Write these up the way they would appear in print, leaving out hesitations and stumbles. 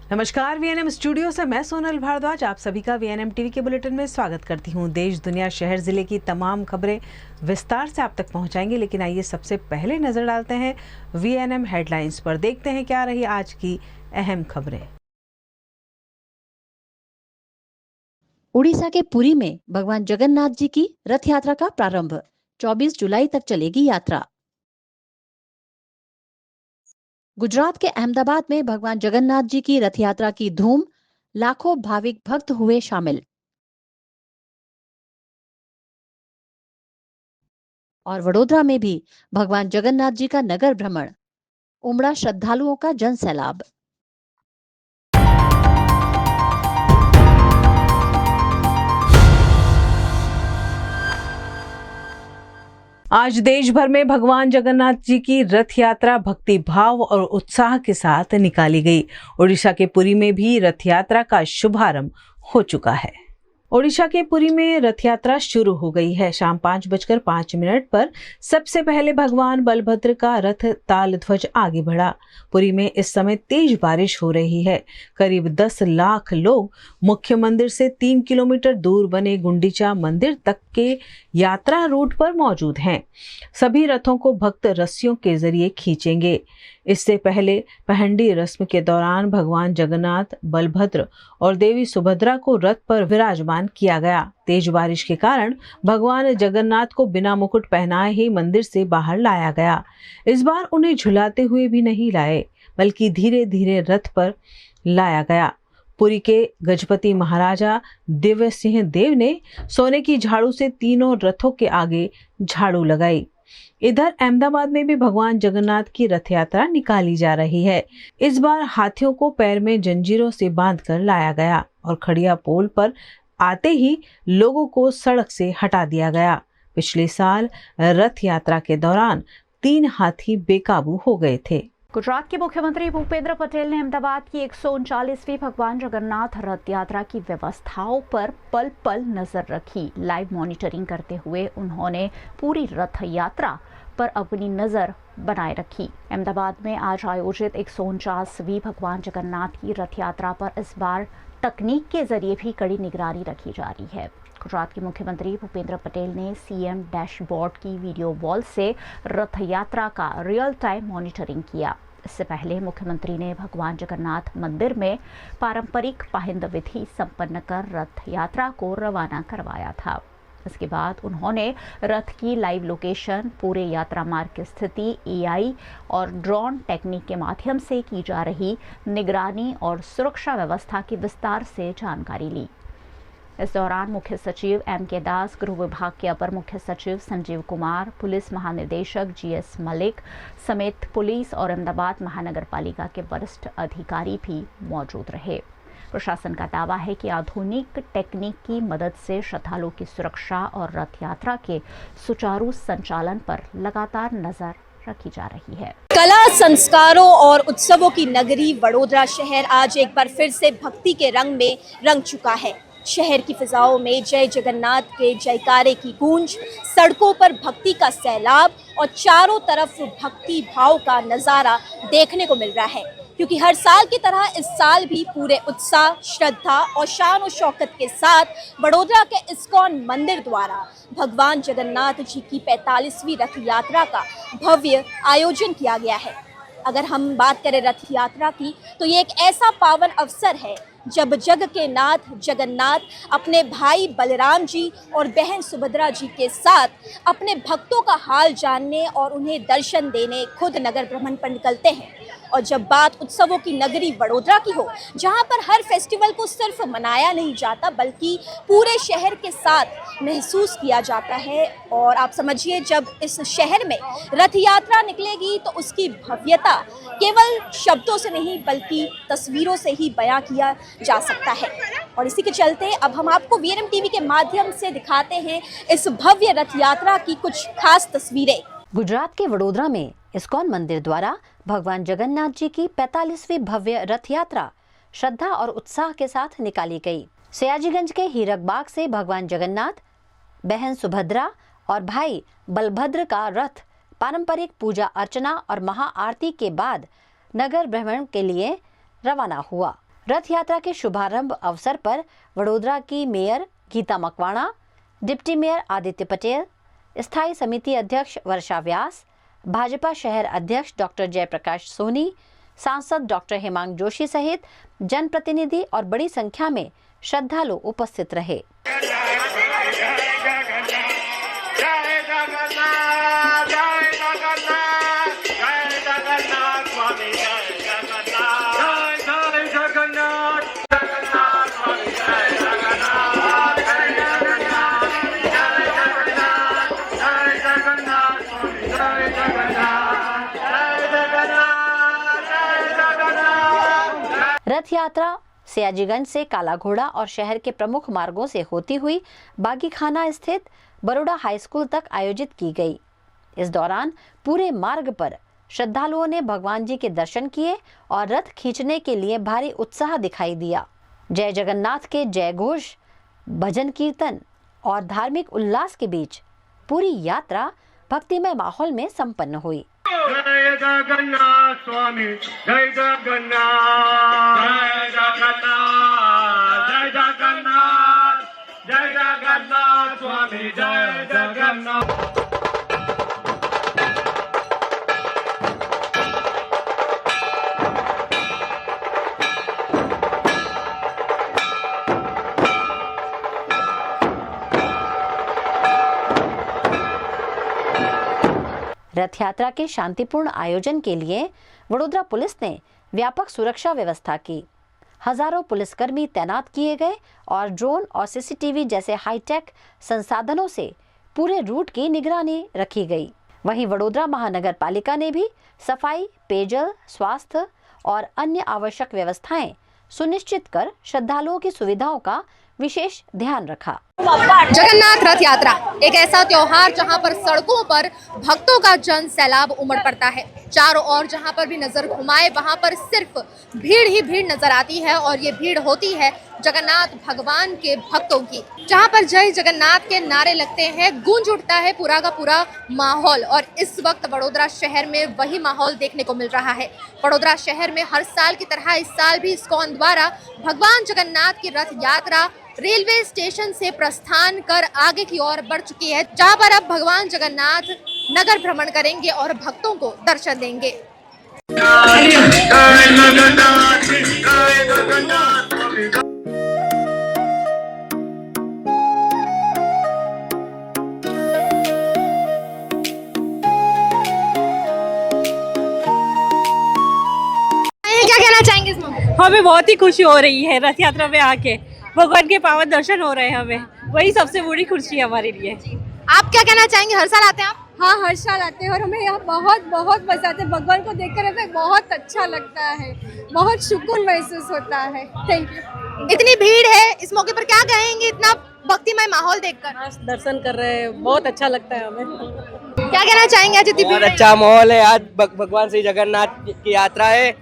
नमस्कार, VNM studio से मैं सोनल भारद्वाज आप सभी का वीएनएम टीवी के बुलेटिन में स्वागत करती हूं। देश, दुनिया, शहर, जिले की तमाम खबरें विस्तार से आप तक पहुंचाएंगे, लेकिन आइए सबसे पहले नजर डालते हैं वीएनएम हेडलाइंस पर। देखते हैं क्या रही आज की अहम खबरें। उड़ीसा के पुरी में भगवान जगन्नाथ जी की रथ यात्रा का प्रारंभ। 24 जुलाई तक चलेगी यात्रा। गुजरात के अहमदाबाद में भगवान जगन्नाथ जी की रथ यात्रा की धूम, लाखों भाविक भक्त हुए शामिल। और वडोदरा में भी भगवान जगन्नाथ जी का नगर भ्रमण, उमड़ा श्रद्धालुओं का जन सैलाब। आज देश भर में भगवान जगन्नाथ जी की रथ यात्रा भक्ति भाव और उत्साह के साथ निकाली गई। ओडिशा के पुरी में भी रथ यात्रा का शुभारंभ हो चुका है। ओडिशा के पुरी में रथ यात्रा शुरू हो गई है। शाम 5:05 पर सबसे पहले भगवान बलभद्र का रथ ताल ध्वज आगे बढ़ा। पुरी में इस समय तेज बारिश हो रही है। करीब 10 लाख लोग मुख्य मंदिर से 3 किलोमीटर दूर बने गुंडीचा मंदिर तक के यात्रा रूट पर मौजूद हैं। सभी रथों को भक्त रस्सियों के जरिए खींचेंगे। इससे पहले पहंडी रस्म के दौरान भगवान जगन्नाथ, बलभद्र और देवी सुभद्रा को रथ पर विराजमान किया गया। तेज बारिश के कारण भगवान जगन्नाथ को बिना मुकुट पहनाए ही मंदिर से बाहर लाया गया। इस बार उन्हें झुलाते हुए भी नहीं लाए, बल्कि धीरे धीरे रथ पर लाया गया। पुरी के गजपति महाराजा दिव्य सिंह देव ने सोने की झाड़ू से तीनों रथों के आगे झाड़ू लगाई। इधर अहमदाबाद में भी भगवान जगन्नाथ की रथ यात्रा निकाली जा रही है। इस बार हाथियों को पैर में जंजीरों से बांधकर लाया गया और खड़िया पोल पर आते ही लोगों को सड़क से हटा दिया गया। पिछले साल रथ यात्रा के दौरान 3 हाथी बेकाबू हो गए थे। गुजरात के मुख्यमंत्री भूपेंद्र पटेल ने अहमदाबाद की 139वीं भगवान जगन्नाथ रथ यात्रा की व्यवस्थाओं पर पल पल नजर रखी। लाइव मॉनिटरिंग करते हुए उन्होंने पूरी रथ यात्रा पर अपनी नजर बनाए रखी। अहमदाबाद में आज आयोजित 149वीं भगवान जगन्नाथ की रथ यात्रा पर इस बार तकनीक के जरिए भी कड़ी निगरानी रखी जा रही है। गुजरात के मुख्यमंत्री भूपेंद्र पटेल ने सीएम डैशबोर्ड की वीडियो वॉल से रथ यात्रा का रियल टाइम मॉनिटरिंग किया। इससे पहले मुख्यमंत्री ने भगवान जगन्नाथ मंदिर में पारंपरिक पाहिंद विधि संपन्न कर रथ यात्रा को रवाना करवाया था। इसके बाद उन्होंने रथ की लाइव लोकेशन, पूरे यात्रा मार्ग की स्थिति, एआई और ड्रोन टेक्निक के माध्यम से की जा रही निगरानी और सुरक्षा व्यवस्था की विस्तार से जानकारी ली। इस दौरान मुख्य सचिव एम.के. दास, गृह विभाग के अपर मुख्य सचिव संजीव कुमार, पुलिस महानिदेशक जी.एस. मलिक समेत पुलिस और अहमदाबाद महानगर पालिका के वरिष्ठ अधिकारी भी मौजूद रहे। प्रशासन का दावा है कि आधुनिक टेक्निक की मदद से श्रद्धालुओं की सुरक्षा और रथ यात्रा के सुचारू संचालन पर लगातार नजर रखी जा रही है। कला, संस्कारों और उत्सवों की नगरी वडोदरा शहर आज एक बार फिर से भक्ति के रंग में रंग चुका है। शहर की फिजाओं में जय जगन्नाथ के जयकारे की गूंज, सड़कों पर भक्ति का सैलाब और चारों तरफ भक्ति भाव का नज़ारा देखने को मिल रहा है। क्योंकि हर साल की तरह इस साल भी पूरे उत्साह, श्रद्धा और शान और शौकत के साथ वडोदरा के इस्कॉन मंदिर द्वारा भगवान जगन्नाथ जी की 45वीं रथ यात्रा का भव्य आयोजन किया गया है। अगर हम बात करें रथ यात्रा की, तो ये एक ऐसा पावन अवसर है जब जग के नाथ जगन्नाथ अपने भाई बलराम जी और बहन सुभद्रा जी के साथ अपने भक्तों का हाल जानने और उन्हें दर्शन देने खुद नगर भ्रमण पर निकलते हैं। और जब बात उत्सवों की नगरी वडोदरा की हो, जहां पर हर फेस्टिवल को सिर्फ मनाया नहीं जाता बल्कि पूरे शहर के साथ महसूस किया जाता है। और आप समझिए, जब इस शहर में रथ यात्रा निकलेगी तो उसकी भव्यता केवल शब्दों से नहीं बल्कि तस्वीरों से ही बयां किया जा सकता है। और इसी के चलते अब हम आपको वीएनएम टीवी के माध्यम से दिखाते हैं इस भव्य रथ यात्रा की कुछ खास तस्वीरें। गुजरात के वडोदरा में इस्कॉन मंदिर द्वारा भगवान जगन्नाथ जी की 45वीं भव्य रथ यात्रा श्रद्धा और उत्साह के साथ निकाली गई। सयाजीगंज के हीरक बाग से भगवान जगन्नाथ, बहन सुभद्रा और भाई बलभद्र का रथ पारंपरिक पूजा अर्चना और महाआरती के बाद नगर भ्रमण के लिए रवाना हुआ। रथ यात्रा के शुभारंभ अवसर पर वडोदरा की mayor Geeta Makwana, deputy mayor Aditya Patel, स्थायी समिति अध्यक्ष वर्षा व्यास, भाजपा शहर अध्यक्ष डॉक्टर जयप्रकाश सोनी, सांसद डॉक्टर हेमांग जोशी सहित जनप्रतिनिधि और बड़ी संख्या में श्रद्धालु उपस्थित रहे। रथ यात्रा सयाजीगंज से काला घोड़ा और शहर के प्रमुख मार्गों से होती हुई बागीखाना स्थित बरोड़ा हाई स्कूल तक आयोजित की गई। इस दौरान पूरे मार्ग पर श्रद्धालुओं ने भगवान जी के दर्शन किए और रथ खींचने के लिए भारी उत्साह दिखाई दिया। जय जगन्नाथ के जय घोष, भजन कीर्तन और धार्मिक उल्लास के बीच पूरी यात्रा भक्तिमय माहौल में संपन्न हुई। जय जगन्नाथ स्वामी, जय जगन्नाथ, जय जगन्नाथ, जय जगन्नाथ, जय जगन्नाथ स्वामी, जय जगन्नाथ। रथ यात्रा के शांतिपूर्ण आयोजन के लिए वडोदरा पुलिस ने व्यापक सुरक्षा व्यवस्था की। हजारों पुलिसकर्मी तैनात किए गए और ड्रोन और सीसीटीवी जैसे हाईटेक संसाधनों से पूरे रूट की निगरानी रखी गई। वहीं वडोदरा महानगर पालिका ने भी सफाई, पेयजल, स्वास्थ्य और अन्य आवश्यक व्यवस्थाएं सुनिश्चित कर श्रद्धालुओं की सुविधाओं का विशेष ध्यान रखा। जगन्नाथ रथ यात्रा एक ऐसा त्योहार जहां पर सड़कों पर भक्तों का जन सैलाब उमड़ पड़ता है। चारों ओर जहां पर भी नजर घुमाए वहां पर सिर्फ भीड़ ही भीड़ नजर आती है और ये भीड़ होती है जगन्नाथ भगवान के भक्तों की। जहां पर जय जगन्नाथ के नारे लगते हैं, गूंज उठता है पूरा का पूरा माहौल। और इस वक्त वडोदरा शहर में वही माहौल देखने को मिल रहा है। वडोदरा शहर में हर साल की तरह इस साल भी इस्कॉन द्वारा भगवान जगन्नाथ की रथ यात्रा रेलवे स्टेशन से प्रस्थान कर आगे की ओर बढ़ चुकी है, जहां पर अब भगवान जगन्नाथ नगर भ्रमण करेंगे और भक्तों को दर्शन देंगे। क्या कहना चाहेंगे इस मौके? हमें बहुत ही खुशी हो रही है रथ यात्रा में आके, भगवान के पावन दर्शन हो रहे हैं हमें, वही सबसे बड़ी खुशी है हमारे लिए। आप क्या कहना चाहेंगे? हर साल आते हैं आप? हाँ, हर साल आते हैं और हमें यहाँ बहुत बहुत मजा आता है। भगवान को देखकर हमें बहुत अच्छा लगता है, बहुत सुकून महसूस होता है। Thank you. इतनी भीड़ है, इस मौके पर क्या कहेंगे इतना भक्तिमय माहौल देखकर? दर्शन कर रहे हैं, बहुत अच्छा लगता है हमें। क्या कहना चाहेंगे? आज इतनी बहुत भीड़ अच्छा माहौल है। आज भगवान श्री जगन्नाथ की यात्रा है,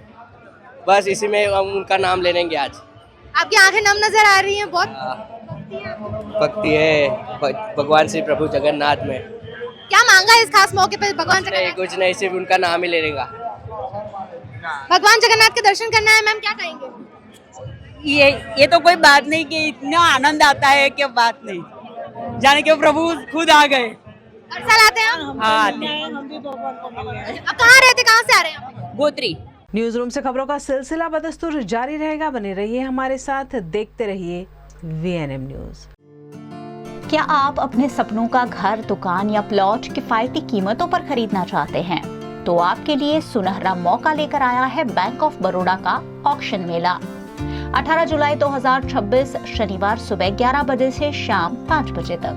बस इसी में हम उनका नाम ले लेंगे। आज आपकी आंखें नम नजर आ रही हैं, बहुत भक्ति है भगवान श्री प्रभु जगन्नाथ में। क्या मांगा है इस खास मौके पर भगवान जगन्नाथ? कुछ नहीं, सिर्फ उनका नाम ही ले लेगा। भगवान जगन्नाथ के दर्शन करना है मैम, क्या कहेंगे? ये तो कोई बात नहीं कि इतना आनंद आता है कि बात नहीं, जाने के प्रभु खुद आ गए। हर साल आते हैं आप? हाँ आते हैं। हम भी भगवान को मिलने आए। आप कहाँ रहते, कहाँ से आ रहे हैं? गोत्री। न्यूज रूम से खबरों का सिलसिला बदस्तूर जारी रहेगा। बने रहिए हमारे साथ, देखते रहिए VNM न्यूज। क्या आप अपने सपनों का घर, दुकान या प्लॉट किफायती कीमतों पर खरीदना चाहते हैं? तो आपके लिए सुनहरा मौका लेकर आया है बैंक ऑफ बड़ौदा का ऑक्शन मेला। 18 जुलाई 2026 शनिवार सुबह 11 बजे से शाम 5 बजे तक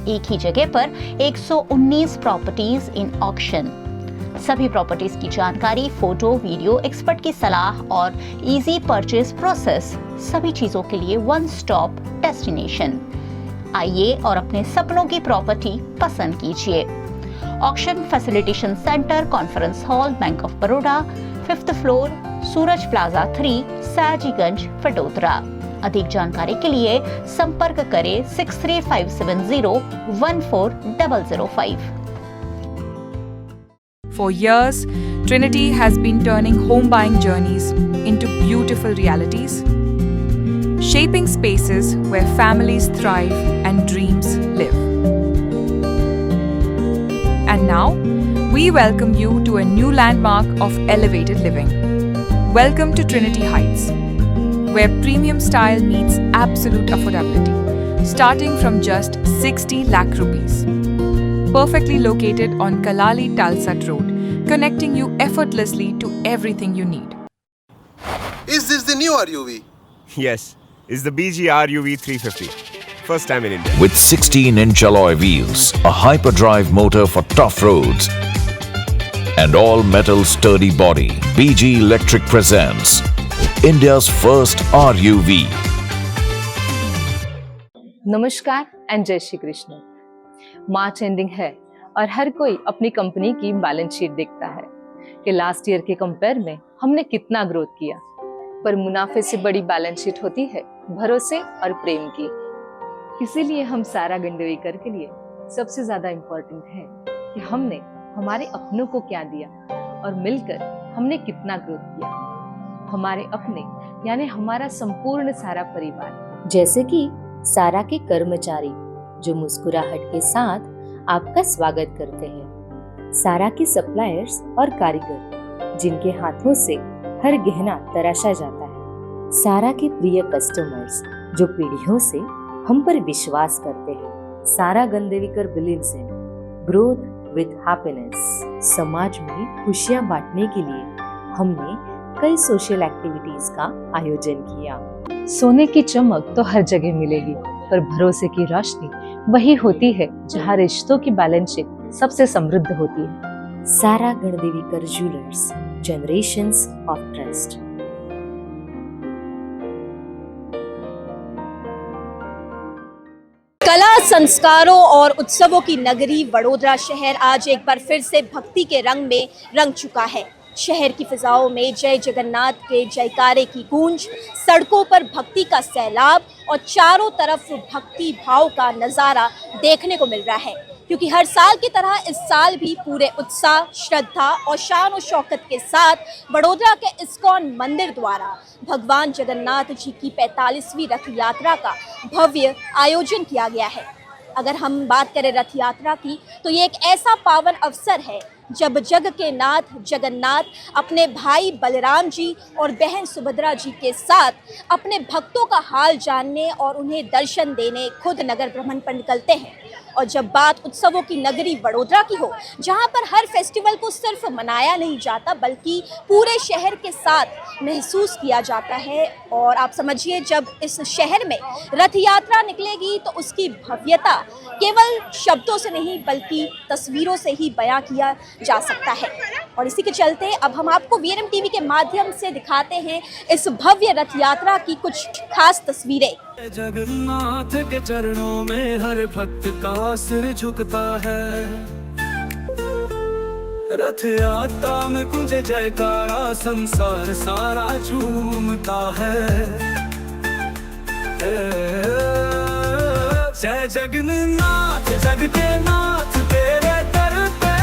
एक ही जगह पर 119 प्रॉपर्टीज इन ऑक्शन। सभी प्रॉपर्टीज की जानकारी, फोटो, वीडियो, एक्सपर्ट की सलाह और इजी परचेज प्रोसेस, सभी चीजों के लिए वन स्टॉप डेस्टिनेशन। आइए और अपने सपनों की प्रॉपर्टी पसंद कीजिए। Auction facilitation centre, conference hall, bank of Baroda, 5th floor, Suraj plaza 3, Sayajiganj, Vadodara. अधिक जानकारी के लिए संपर्क करें 6357014005। For years, Trinity has been turning home buying journeys into beautiful realities, shaping spaces where families thrive and dreams live. And now, we welcome you to a new landmark of elevated living. Welcome to Trinity Heights, where premium style meets absolute affordability, starting from just 60 lakh rupees. Perfectly located on Kalali Talsat Road, connecting you effortlessly to everything you need. Is this the new RUV? Yes, it's the BG RUV 350. First time in India. With 16-inch alloy wheels, a hyperdrive motor for tough roads, and all-metal sturdy body, BG Electric presents India's first RUV. नमस्कार and जय Shri Krishna. March ending है और हर कोई अपनी company की balance sheet देखता है कि लास्ट ईयर के कंपेयर में हमने कितना ग्रोथ किया, पर मुनाफे से बड़ी बैलेंस शीट होती है भरोसे और प्रेम की। इसीलिए हम सारा गंडवेकर के लिए सबसे ज्यादा इम्पोर्टेंट है कि हमने हमारे अपनों को क्या दिया और मिलकर हमने कितना ग्रोथ किया। हमारे अपने यानी हमारा संपूर्ण सारा परिवार, जैसे कि सारा के कर्मचारी जो मुस्कुराहट के साथ आपका स्वागत करते हैं, सारा के सप्लायर्स और कारीगर जिनके हाथों से हर गहना तराशा जाता है, सारा के प्रिय कस्टमर्स जो पीढ़ियों से हम पर विश्वास करते हैं, Sara Gandevikar believes in growth with happiness. समाज में खुशियां बांटने के लिए हमने कई सोशल एक्टिविटीज का आयोजन किया। सोने की चमक तो हर जगह मिलेगी, पर भरोसे की रोशनी वही होती है जहाँ रिश्तों की बैलेंस शीट सबसे समृद्ध होती है। सारा गणदेवीकर ज्वेलर्स, जनरेशंस ऑफ ट्रस्ट। कला, संस्कारों और उत्सवों की नगरी वडोदरा शहर आज एक बार फिर से भक्ति के रंग में रंग चुका है। शहर की फिजाओं में जय जगन्नाथ के जयकारे की गूंज, सड़कों पर भक्ति का सैलाब और चारों तरफ भक्ति भाव का नज़ारा देखने को मिल रहा है। क्योंकि हर साल की तरह इस साल भी पूरे उत्साह, श्रद्धा और शान और शौकत के साथ वडोदरा के इस्कॉन मंदिर द्वारा भगवान जगन्नाथ जी की 45वीं रथ यात्रा का भव्य आयोजन किया गया है। अगर हम बात करें रथ यात्रा की, तो ये एक ऐसा पावन अवसर है जब जग के नाथ जगन्नाथ अपने भाई बलराम जी और बहन सुभद्रा जी के साथ अपने भक्तों का हाल जानने और उन्हें दर्शन देने खुद नगर भ्रमण पर निकलते हैं। और जब बात उत्सवों की नगरी वडोदरा की हो, जहां पर हर फेस्टिवल को सिर्फ मनाया नहीं जाता बल्कि पूरे शहर के साथ महसूस किया जाता है। और आप समझिए, जब इस शहर में रथ यात्रा निकलेगी तो उसकी भव्यता केवल शब्दों से नहीं बल्कि तस्वीरों से ही बयां किया जा सकता है। और इसी के चलते अब हम आपको वीएनएम टीवी के माध्यम से दिखाते हैं इस भव्य रथ यात्रा की कुछ खास तस्वीरें। जगन्नाथ के चरणों में हर भक्त का सिर झुकता है, रथ यात्रा में गुंजे जयकारा, संसार सारा झूमता है। जय जगन्नाथ जग के नाथ, तेरे दर पे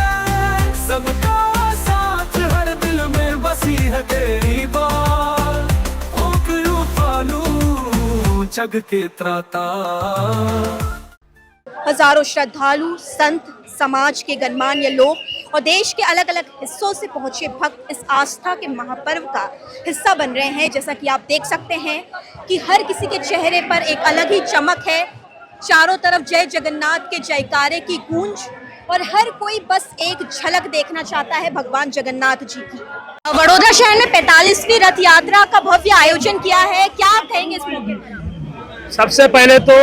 सबका साथ, हर दिल में बसी है तेरी बात, जग के त्राता। हजारों श्रद्धालु, संत, समाज के गणमान्य लोग और देश के अलग अलग हिस्सों से पहुंचे भक्त इस आस्था के महापर्व का हिस्सा बन रहे हैं। जैसा कि आप देख सकते हैं कि हर किसी के चेहरे पर एक अलग ही चमक है। चारों तरफ जय जगन्नाथ के जयकारे की गूंज और हर कोई बस एक झलक देखना चाहता है भगवान जगन्नाथ जी की। वडोदरा शहर में 45वीं रथ यात्रा का भव्य आयोजन किया है, क्या आप कहेंगे इस मौके पर? सबसे पहले तो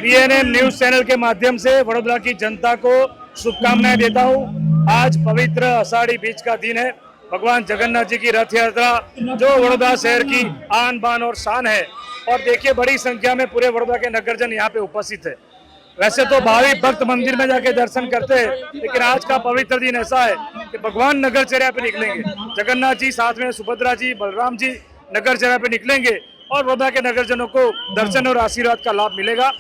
वीएनएम न्यूज चैनल के माध्यम से वडोदरा की जनता को शुभकामनाएं देता हूं। आज पवित्र आषाढ़ी बीज का दिन है। भगवान जगन्नाथ जी की रथ यात्रा जो वडोदरा शहर की आन बान और शान है, और देखिए बड़ी संख्या में पूरे वडोदरा के नगरजन यहाँ पे उपस्थित है। वैसे तो भावी भक्त मंदिर में जाके दर्शन करते हैं, लेकिन आज का पवित्र दिन ऐसा है कि भगवान नगरचर्या पे निकलेंगे। जगन्नाथ जी साथ में सुभद्रा जी, बलराम जी नगरचर्या पे निकलेंगे और वडोदरा के नगरजनों को दर्शन और आशीर्वाद का लाभ मिलेगा।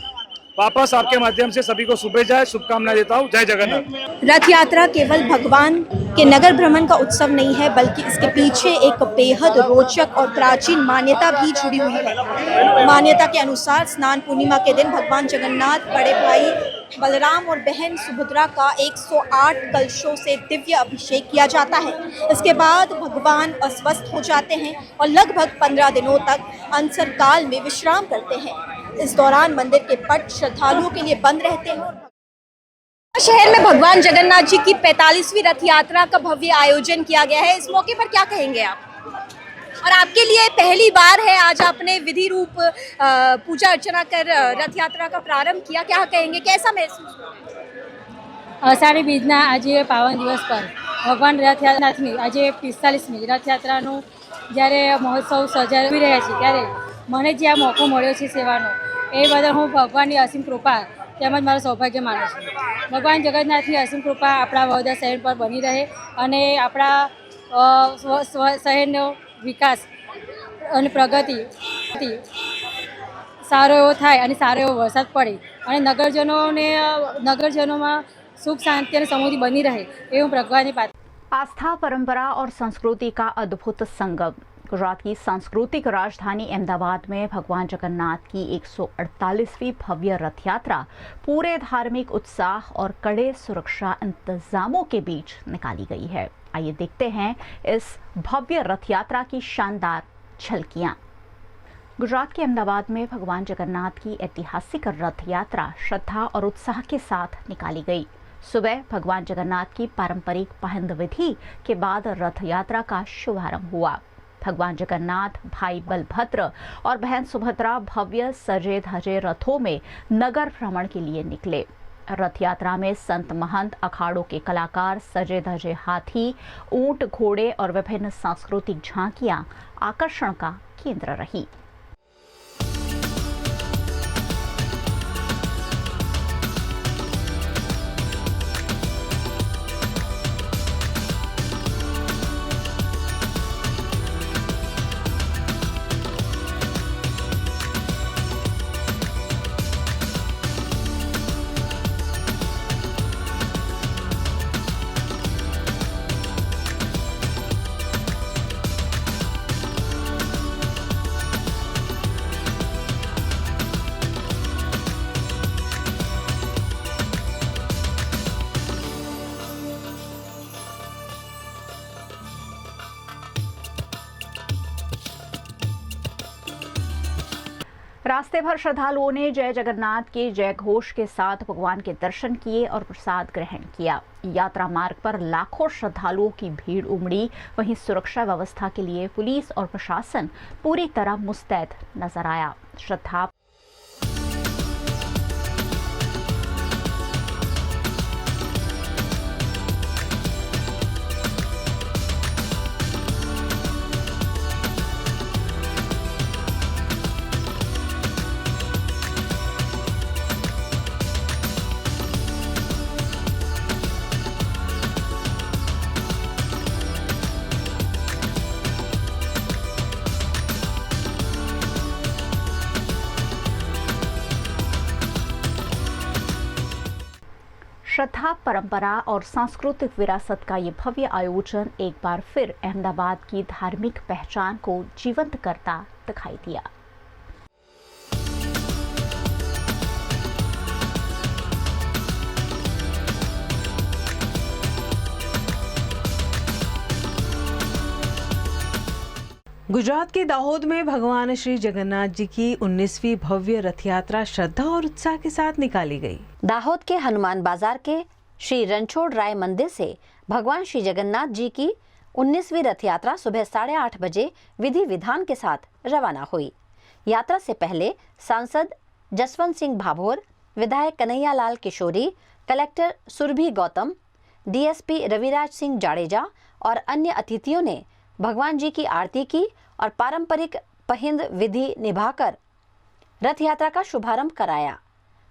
वापस आपके माध्यम से सभी को शुभेच्छाएं, शुभकामनाएं देता हूँ। जय जगन्नाथ। रथ यात्रा केवल भगवान के नगर भ्रमण का उत्सव नहीं है, बल्कि इसके पीछे एक बेहद रोचक और प्राचीन मान्यता भी जुड़ी हुई है। मान्यता के अनुसार स्नान पूर्णिमा के दिन भगवान जगन्नाथ, बड़े भाई बलराम और बहन सुभद्रा का 108 कलशों से दिव्य अभिषेक किया जाता है। इसके बाद भगवान अस्वस्थ हो जाते हैं और लगभग 15 दिनों तक अनशन काल में विश्राम करते हैं। इस दौरान मंदिर के पट श्रद्धालुओं के लिए बंद रहते हैं। शहर में भगवान जगन्नाथ जी की 45वीं रथ यात्रा का भव्य आयोजन किया गया है। इस मौके पर क्या कहेंगे आप? और आपके लिए पहली बार है, आज आपने विधि रूप पूजा अर्चना कर रथ यात्रा का प्रारंभ किया, क्या कहेंगे, कैसा महसूस हुआ? અષાઢી બીજના આજે પાવન દિવસ પર ભગવાન રથયાત્રાની આજે 45મી રથયાત્રાનો જ્યારે મહોત્સવ સજાવી રહ્યા છે, ત્યારે મને જે આ મોકો મળ્યો છે સેવાનો, એ બદલ હું ભગવાનની અસીમ કૃપા તેમજ મારું સૌભાગ્ય માનું છું. ભગવાન જગન્નાથની અસીમ કૃપા આપણા વડોદરા શહેર પર બની રહે અને આપણા શહેરનો વિકાસ અને પ્રગતિ સારો એવો થાય અને સારો એવો વરસાદ પડે અને નગરજનોમાં सुख शांति और समृद्धि बनी रहे, एवं भगवान की आस्था, परंपरा और संस्कृति का अद्भुत संगम। गुजरात की सांस्कृतिक राजधानी अहमदाबाद में भगवान जगन्नाथ की 148वीं भव्य रथ यात्रा पूरे धार्मिक उत्साह और कड़े सुरक्षा इंतजामों के बीच निकाली गई है। आइए देखते हैं इस भव्य रथ यात्रा की शानदार झलकियां। गुजरात के अहमदाबाद में भगवान जगन्नाथ की ऐतिहासिक रथ यात्रा श्रद्धा और उत्साह के साथ निकाली गई। सुबह भगवान जगन्नाथ की पारंपरिक पहंद विधि के बाद रथ यात्रा का शुभारंभ हुआ। भगवान जगन्नाथ, भाई बलभद्र और बहन सुभद्रा भव्य सजे धजे रथों में नगर भ्रमण के लिए निकले। रथ यात्रा में संत महंत, अखाड़ों के कलाकार, सजे धजे हाथी, ऊंट, घोड़े और विभिन्न सांस्कृतिक झांकियां आकर्षण का केंद्र रही। रास्ते भर श्रद्धालुओं ने जय जगन्नाथ के जय घोष के साथ भगवान के दर्शन किए और प्रसाद ग्रहण किया। यात्रा मार्ग पर लाखों श्रद्धालुओं की भीड़ उमड़ी। वहीं सुरक्षा व्यवस्था के लिए पुलिस और प्रशासन पूरी तरह मुस्तैद नजर आया। श्रद्धा श्रद्धा, परंपरा और सांस्कृतिक विरासत का ये भव्य आयोजन एक बार फिर अहमदाबाद की धार्मिक पहचान को जीवंत करता दिखाई दिया। गुजरात के दाहोद में भगवान श्री जगन्नाथ जी की 19वीं भव्य रथ यात्रा श्रद्धा और उत्साह के साथ निकाली गई। दाहोद के हनुमान बाजार के श्री रणछोड़ राय मंदिर से भगवान श्री जगन्नाथ जी की 19वीं रथ यात्रा सुबह 8:30 बजे विधि विधान के साथ रवाना हुई। यात्रा से पहले सांसद जसवंत सिंह भाभोर, विधायक कन्हैया लाल किशोरी, कलेक्टर सुरभि गौतम, डीएसपी रविराज सिंह जाडेजा और अन्य अतिथियों ने भगवान जी की आरती की और पारंपरिक पहिंद विधि निभाकर रथ यात्रा का शुभारंभ कराया।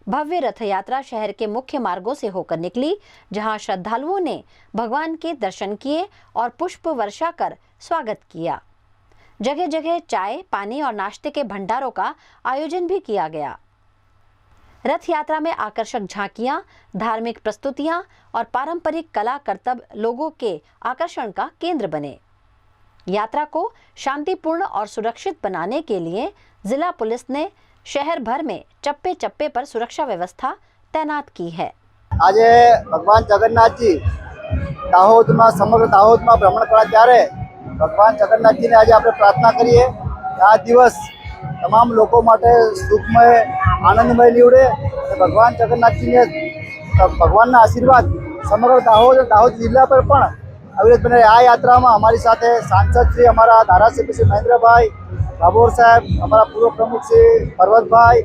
भव्य रथ यात्रा शहर के मुख्य मार्गों से होकर निकली, जहां श्रद्धालुओं ने भगवान के दर्शन किए और पुष्प वर्षा कर स्वागत किया। जगह जगह चाय, पानी और नाश्ते के भंडारों का आयोजन भी किया गया। रथ यात्रा में आकर्षक झांकियां, धार्मिक प्रस्तुतियां और पारंपरिक कला करतब लोगों के आकर्षण का केंद्र बने। यात्रा को शांतिपूर्ण और सुरक्षित बनाने के लिए जिला पुलिस ने शहर भर में चप्पे चप्पे पर सुरक्षा व्यवस्था तैनात की है। आज भगवान जगन्नाथजी दाहोद में समग्र दाहोद में भ्रमण करा त्यारे भगवान जगन्नाथजी ने आज आपणे प्रार्थना करीए आ दिवस तमाम लोगों माटे सुखमय आनंदमय निवड़े। भगवान जगन्नाथजी ने भगवान आशीर्वाद समग्र दाहोद जिला पर पण अविरत बने। आ यात्रा में हमारी साथ सांसद श्री अमरा धारासभ्य श्री महेंद्र भाई भाभोर साहेब, अमरा पूर्व प्रमुख श्री पर्वत भाई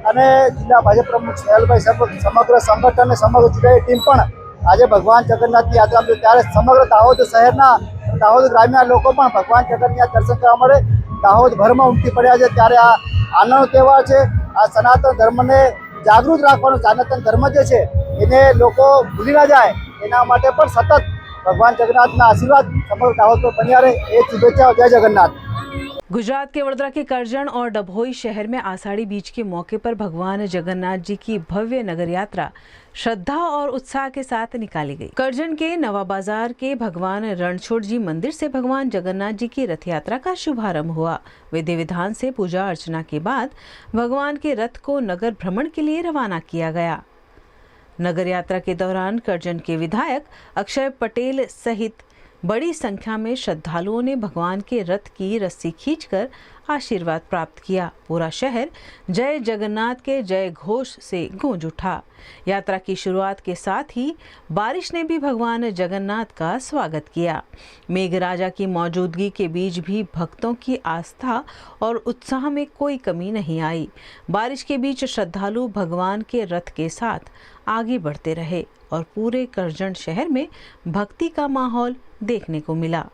अने जिला भाजप प्रमुख स्नेहल भाई समग्र संगठन ने समग्र चूंटाई टीम पण आज भगवान जगन्नाथ की यात्रा में त्यारे समग्र दाहोद शहरना दाहोद ग्राम्य लोग पण भगवान जगन्नाथ दर्शन करवा माटे दाहोद भर में उमटी पड्या छे। त्यारे आ आनंदनो तहेवार छे। आ सनातन धर्म ने जागृत राखवानो, सनातन धर्म जे छे एने लोको भूली ना जाए एना माटे पण सतत भगवान जगन्नाथना आशीर्वाद समग्र दाहोद पर बन्या रहे। ए शुभेच्छा। जय जगन्नाथ। गुजरात के वडोदरा के करजण और डभोई शहर में आषाढ़ी बीज के मौके पर भगवान जगन्नाथ जी की भव्य नगर यात्रा श्रद्धा और उत्साह के साथ निकाली गई। करजण के नवा बाजार के भगवान रणछोड़ जी मंदिर से भगवान जगन्नाथ जी की रथ यात्रा का शुभारंभ हुआ। विधि विधान से पूजा अर्चना के बाद भगवान के रथ को नगर भ्रमण के लिए रवाना किया गया। नगर यात्रा के दौरान करजण के विधायक अक्षय पटेल सहित बड़ी संख्या में श्रद्धालुओं ने भगवान के रथ की रस्सी खींचकर आशीर्वाद प्राप्त किया। पूरा शहर जय जगन्नाथ के जय घोष से गूंज उठा। यात्रा की शुरुआत के साथ ही बारिश ने भी भगवान जगन्नाथ का स्वागत किया। मेघराजा की मौजूदगी के बीच भी भक्तों की आस्था और उत्साह में कोई कमी नहीं आई। बारिश के बीच श्रद्धालु भगवान के रथ के साथ आगे बढ़ते रहे और पूरे करजण शहर में भक्ति का माहौल देखने को मिला।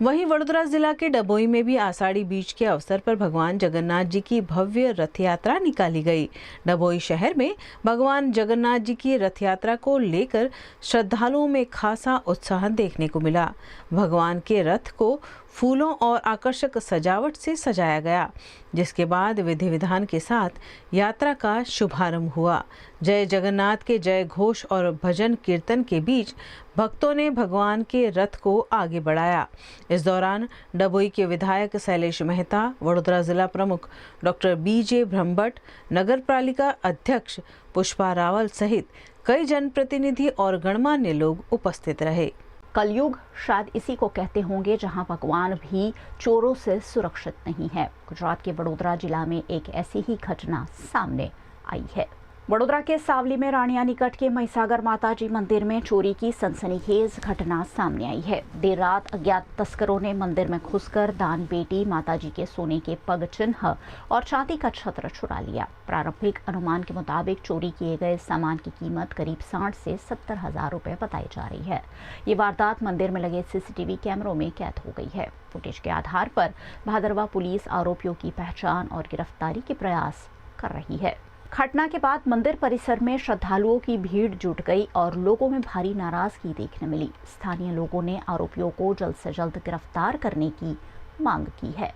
वहीं वडोदरा जिला के डभोई में भी आषाढ़ी बीज के अवसर पर भगवान जगन्नाथ जी की भव्य रथ यात्रा निकाली गई। डभोई शहर में भगवान जगन्नाथ जी की रथ यात्रा को लेकर श्रद्धालुओं में खासा उत्साह देखने को मिला। भगवान के रथ को फूलों और आकर्षक सजावट से सजाया गया, जिसके बाद विधि विधान के साथ यात्रा का शुभारंभ हुआ। जय जगन्नाथ के जय घोष और भजन कीर्तन के बीच भक्तों ने भगवान के रथ को आगे बढ़ाया। इस दौरान डभोई के विधायक शैलेश मेहता, वडोदरा जिला प्रमुख डॉक्टर बीजे ब्रह्मभट्ट, नगर पालिका अध्यक्ष पुष्पा रावल सहित कई जनप्रतिनिधि और गणमान्य लोग उपस्थित रहे। कलयुग शायद इसी को कहते होंगे जहां भगवान भी चोरों से सुरक्षित नहीं है। गुजरात के वडोदरा जिला में एक ऐसी ही घटना सामने आई है। वडोदरा के सावली में रानिया निकट के महिसागर माताजी मंदिर में चोरी की सनसनीखेज घटना सामने आई है। देर रात अज्ञात तस्करों ने मंदिर में घुसकर दान बेटी माताजी के सोने के पग चिन्ह और चांदी का छत्र चुरा लिया। प्रारंभिक अनुमान के मुताबिक चोरी किए गए सामान की कीमत करीब 60 से 70 हजार रुपए बताई जा रही है। ये वारदात मंदिर में लगे सीसीटीवी कैमरों में कैद हो गई है। फुटेज के आधार पर भादरवा पुलिस आरोपियों की पहचान और गिरफ्तारी के प्रयास कर रही है। घटना के बाद मंदिर परिसर में श्रद्धालुओं की भीड़ जुट गई और लोगों में भारी नाराजगी देखने मिली। स्थानीय लोगों ने आरोपियों को जल्द से जल्द गिरफ्तार करने की मांग की है।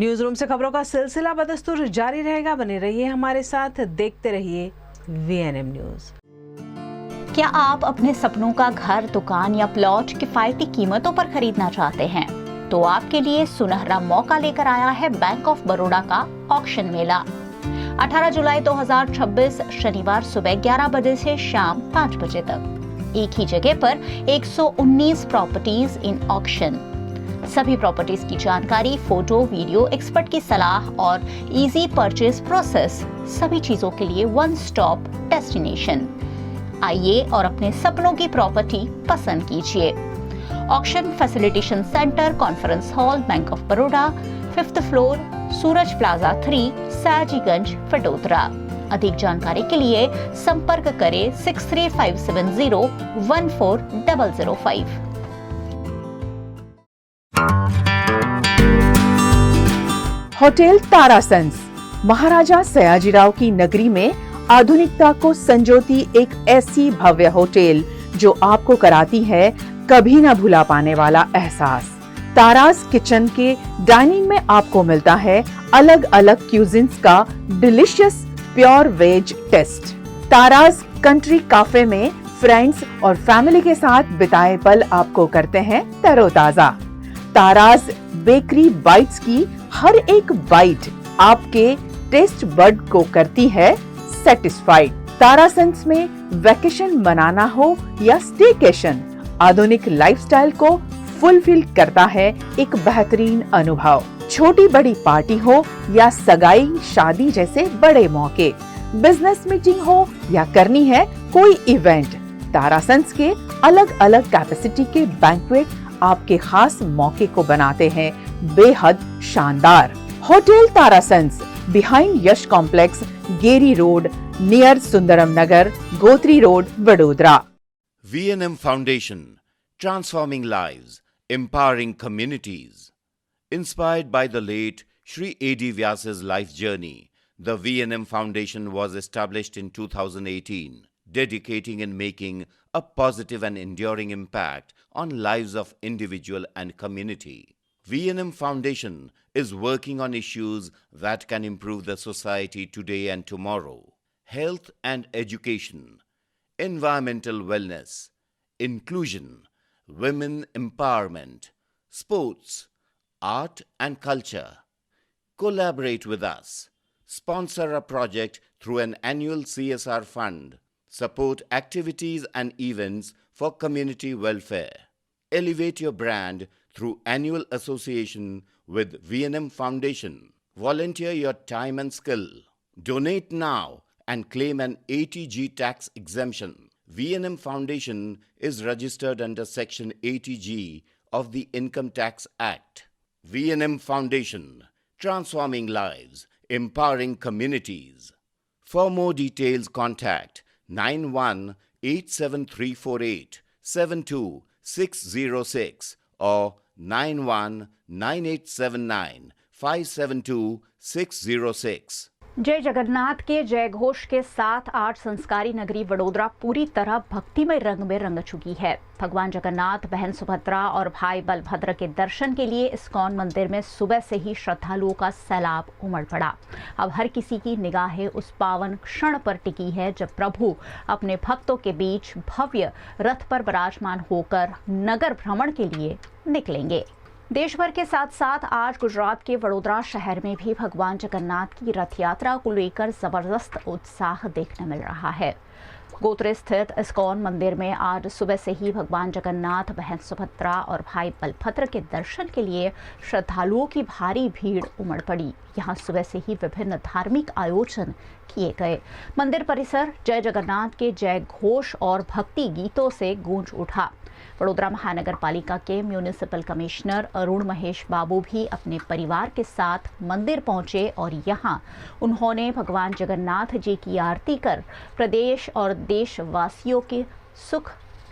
न्यूज रूम से खबरों का सिलसिला बदस्तूर जारी रहेगा। बने रहिए हमारे साथ, देखते रहिए VNM न्यूज। क्या आप अपने सपनों का घर, दुकान या प्लॉट किफायती कीमतों पर खरीदना चाहते हैं? तो आपके लिए सुनहरा मौका लेकर आया है बैंक ऑफ बड़ौदा का ऑक्शन मेला। 18 जुलाई 2026 शनिवार सुबह 11 बजे से शाम 5 बजे तक एक ही जगह पर 119 प्रॉपर्टीज इन ऑक्शन। सभी प्रॉपर्टीज की जानकारी, फोटो, वीडियो, एक्सपर्ट की सलाह और इजी परचेज प्रोसेस, सभी चीजों के लिए वन स्टॉप डेस्टिनेशन। आइए और अपने सपनों की प्रॉपर्टी पसंद कीजिए। Auction facilitation centre, conference hall, bank of Baroda, 5th floor, Suraj plaza 3, Sayajiganj, Vadodara. अधिक जानकारी के लिए संपर्क करें 63570 14005। होटल तारासंस, महाराजा सयाजीराव की नगरी में आधुनिकता को संजोती एक ऐसी भव्य होटल जो आपको कराती है कभी न भुला पाने वाला एहसास। ताराज किचन के डाइनिंग में आपको मिलता है अलग अलग क्यूजिन्स का delicious pure veg taste. Tara's country cafe में फ्रेंड्स और फैमिली के साथ बिताए पल आपको करते हैं तरोताजा। ताराज बेकरी बाइट्स की हर एक बाइट आपके टेस्ट बड को करती है सेटिस्फाइड। तारासंस में वैकेशन मनाना हो या स्टेकेशन, आधुनिक लाइफस्टाइल को फुलफिल करता है एक बेहतरीन अनुभव। छोटी बड़ी पार्टी हो या सगाई शादी जैसे बड़े मौके, बिजनेस मीटिंग हो या करनी है कोई इवेंट, तारासंस के अलग अलग कैपेसिटी के बैंक्वेट आपके खास मौके को बनाते हैं बेहद शानदार। Hotel Tarasons behind Yash complex, Geri road, near Sundaram Nagar, Gotri road, Vadodara. V&M Foundation, transforming lives, empowering communities. Inspired by the late Shri A.D. Vyas's life journey, the V&M Foundation was established in 2018, dedicating and making a positive and enduring impact on lives of individual and community. V&M Foundation is working on issues that can improve the society today and tomorrow. Health and education, environmental wellness, inclusion, women empowerment, sports, art and culture. Collaborate with us. Sponsor a project through an annual CSR fund. Support activities and events for community welfare. Elevate your brand through annual association with V&M Foundation. Volunteer your time and skill. Donate now and claim an 80G tax exemption. V&M Foundation is registered under Section 80G of the Income Tax Act. V&M Foundation, transforming lives, empowering communities. For more details, contact 918734872606 or 919879572606। जय जगन्नाथ के जय घोष के साथ आज संस्कारी नगरी वडोदरा पूरी तरह भक्तिमय रंग में रंग चुकी है। भगवान जगन्नाथ, बहन सुभद्रा और भाई बलभद्र के दर्शन के लिए इस्कॉन मंदिर में सुबह से ही श्रद्धालुओं का सैलाब उमड़ पड़ा। अब हर किसी की निगाहें उस पावन क्षण पर टिकी है जब प्रभु अपने भक्तों के बीच भव्य रथ पर विराजमान होकर नगर भ्रमण के लिए निकलेंगे। देश भर के साथ साथ आज गुजरात के वडोदरा शहर में भी भगवान जगन्नाथ की रथ यात्रा को लेकर जबरदस्त उत्साह देखने मिल रहा है। गोत्रे स्थित इस्कॉन मंदिर में आज सुबह से ही भगवान जगन्नाथ, बहन सुभद्रा और भाई बलभद्र के दर्शन के लिए श्रद्धालुओं की भारी भीड़ उमड़ पड़ी। यहां सुबह से ही विभिन्न धार्मिक आयोजन किए गए। मंदिर परिसर जय जगन्नाथ के जय घोष और भक्ति गीतों से गूंज उठा। वडोदरा महानगर पालिका के म्यूनिसिपल कमिश्नर अरुण महेश बाबू भी अपने परिवार के साथ मंदिर पहुंचे और यहां उन्होंने भगवान जगन्नाथ जी की आरती कर प्रदेश और देशवासियों के सुख,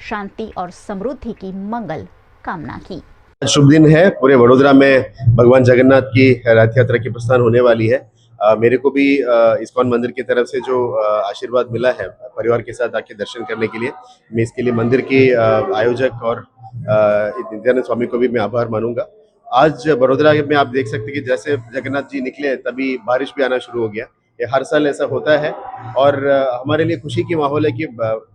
शांति और समृद्धि की मंगल कामना की। शुभ दिन है। पूरे वडोदरा में भगवान जगन्नाथ की रथ यात्रा की प्रस्थान होने वाली है। मेरे को भी इस्कॉन मंदिर की तरफ से जो आशीर्वाद मिला है परिवार के साथ आके दर्शन करने के लिए, मैं इसके लिए मंदिर के आयोजक और नित्यानंद स्वामी को भी मैं आभार मानूंगा। आज वडोदरा में आप देख सकते हैं कि जैसे जगन्नाथ जी निकले तभी बारिश भी आना शुरू हो गया। ये हर साल ऐसा होता है और हमारे लिए खुशी की माहौल है कि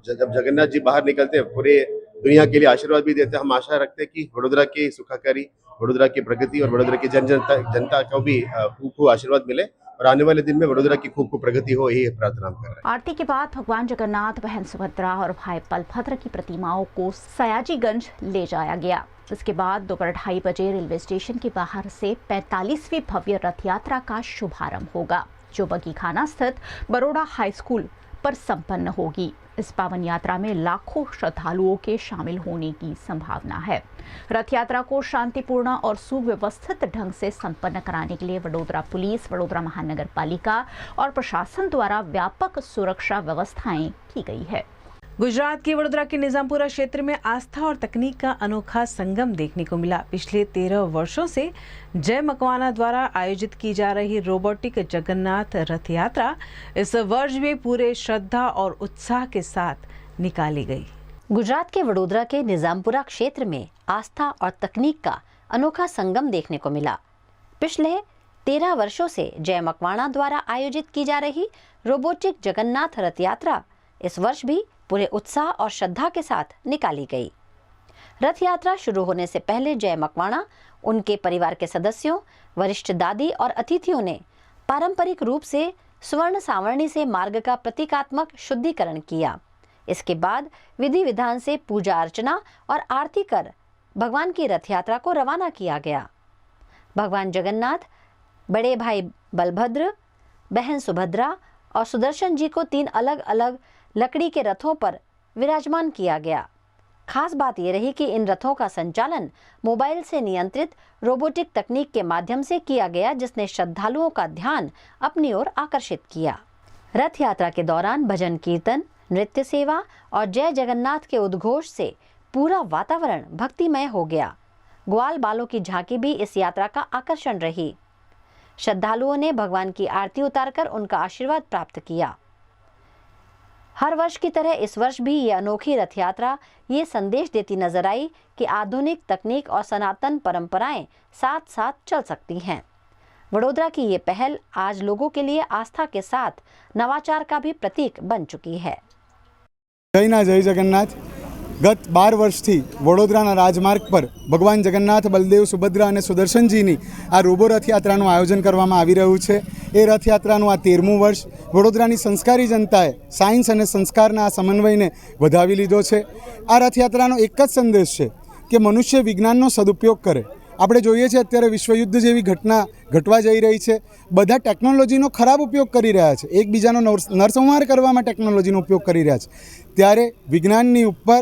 जब जगन्नाथ जी बाहर निकलते हैं पूरे दुनिया के लिए आशीर्वाद भी देते हैं। हम आशा रखते हैं कि वडोदरा की सुखाकारी, वडोदरा की प्रगति और वडोदरा की जनता को भी खूब खूब आशीर्वाद मिले और आने वाले दिन में वडोदरा की खूब खूब प्रगति हो, यही प्रार्थना कर रहे हैं। आरती के बाद भगवान जगन्नाथ, बहन सुभद्रा और भाई बलभद्र की प्रतिमाओं को सयाजीगंज ले जाया गया। इसके बाद दोपहर 2:30 बजे रेलवे स्टेशन के बाहर से 45वीं भव्य रथ यात्रा का शुभारंभ होगा, जो बगीखाना स्थित बरोड़ा हाई स्कूल पर संपन्न होगी। इस पावन यात्रा में लाखों श्रद्धालुओं के शामिल होने की संभावना है। रथ यात्रा को शांतिपूर्ण और सुव्यवस्थित ढंग से संपन्न कराने के लिए वडोदरा पुलिस, वडोदरा महानगर पालिका और प्रशासन द्वारा व्यापक सुरक्षा व्यवस्थाएं की गई है। गुजरात के वडोदरा के निजामपुरा क्षेत्र में आस्था और तकनीक का अनोखा संगम देखने को मिला। पिछले 13 वर्षों से जय मकवाना द्वारा आयोजित की जा रही रोबोटिक जगन्नाथ रथ यात्रा इस वर्ष भी पूरे श्रद्धा और उत्साह के साथ निकाली गई। गुजरात के वडोदरा के निजामपुरा क्षेत्र में आस्था और तकनीक का अनोखा संगम देखने को मिला। पिछले 13 वर्षों से जय मकवाना द्वारा आयोजित की जा रही रोबोटिक जगन्नाथ रथ यात्रा इस वर्ष भी पूरे उत्साह और श्रद्धा के साथ निकाली गई। रथ यात्रा शुरू होने से पहले जय मकवाना, उनके परिवार के सदस्यों, वरिष्ठ दादी और अतिथियों ने पारंपरिक रूप से स्वर्ण सावरणी से मार्ग का प्रतीकात्मक शुद्धिकरण किया। इसके बाद विधि विधान से पूजा अर्चना और आरती कर भगवान की रथ यात्रा को रवाना किया गया। भगवान जगन्नाथ, बड़े भाई बलभद्र, बहन सुभद्रा और सुदर्शन जी को 3 अलग अलग लकड़ी के रथों पर विराजमान किया गया। खास बात यह रही कि इन रथों का संचालन मोबाइल से नियंत्रित रोबोटिक तकनीक के माध्यम से किया गया, जिसने श्रद्धालुओं का ध्यान अपनी ओर आकर्षित किया। रथ यात्रा के दौरान भजन कीर्तन, नृत्य सेवा और जय जगन्नाथ के उद्घोष से पूरा वातावरण भक्तिमय हो गया। ग्वाल बालों की झांकी भी इस यात्रा का आकर्षण रही। श्रद्धालुओं ने भगवान की आरती उतारकर उनका आशीर्वाद प्राप्त किया। हर वर्ष की तरह इस वर्ष भी ये अनोखी रथ यात्रा ये संदेश देती नजर आई कि आधुनिक तकनीक और सनातन परंपराएं साथ साथ चल सकती हैं। वडोदरा की ये पहल आज लोगों के लिए आस्था के साथ नवाचार का भी प्रतीक बन चुकी है। जय जगन्नाथ। गत 12 વર્ષથી વડોદરાના રાજમાર્ગ પર ભગવાન જગન્નાથ, બલદેવ, સુભદ્રા અને સુદર્શનજીની આ રોબો રથયાત્રાનું આયોજન કરવામાં આવી રહ્યું છે। એ રથયાત્રાનું આ 13મું વર્ષ વડોદરાની સંસ્કારી જનતાએ સાયન્સ અને સંસ્કારના આ સમન્વયને વધાવી લીધો છે। આ રથયાત્રાનો એક જ સંદેશ છે કે મનુષ્ય વિજ્ઞાનનો સદુપયોગ કરે। આપણે જોઈએ છીએ અત્યારે વિશ્વયુદ્ધ જેવી ઘટના ઘટવા જઈ રહી છે। બધા ટેકનોલોજીનો ખરાબ ઉપયોગ કરી રહ્યા છે, એકબીજાનો નરસંહાર કરવામાં ટેકનોલોજીનો ઉપયોગ કરી રહ્યા છે। ત્યારે વિજ્ઞાનની ઉપર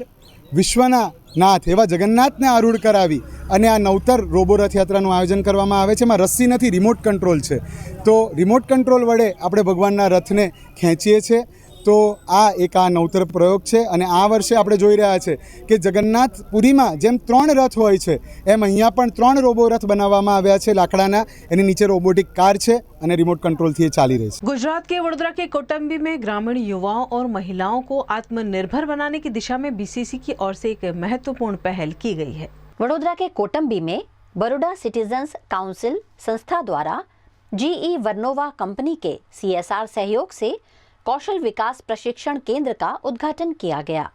વિશ્વના નાથ એવા જગન્નાથને આરૂઢ કરાવી અને આ નવતર રોબો રથયાત્રાનું આયોજન કરવામાં આવે છે। એમાં રસ્સી નથી, રિમોટ કંટ્રોલ છે। તો રિમોટ કંટ્રોલ વડે આપણે ભગવાનના રથને ખેંચીએ છીએ। તો આ એક આ નવતર પ્રયોગ છે અને આ વર્ષે આપણે જોઈ રહ્યા છે કે જગન્નાથપુરીમાં જેમ 3 રથ હોય છે એમ અહીંયા પણ 3 રોબો રથ બનાવવામાં આવ્યા છે લાકડાના। એની નીચે રોબોટિક કાર છે અને रिमोट कंट्रोल थी ये चाली रही है। गुजरात के वडोदरा के कोटंबी में ग्रामीण युवाओं और महिलाओं को आत्मनिर्भर बनाने की दिशा में बीसीसी की ओर से एक महत्वपूर्ण पहल की गई है। वडोदरा के कोटंबी में बड़ौदा सिटीजन्स काउंसिल संस्था द्वारा GE वर्नोवा कंपनी के CSR सहयोग से कौशल विकास प्रशिक्षण केंद्र का उद्घाटन किया गया।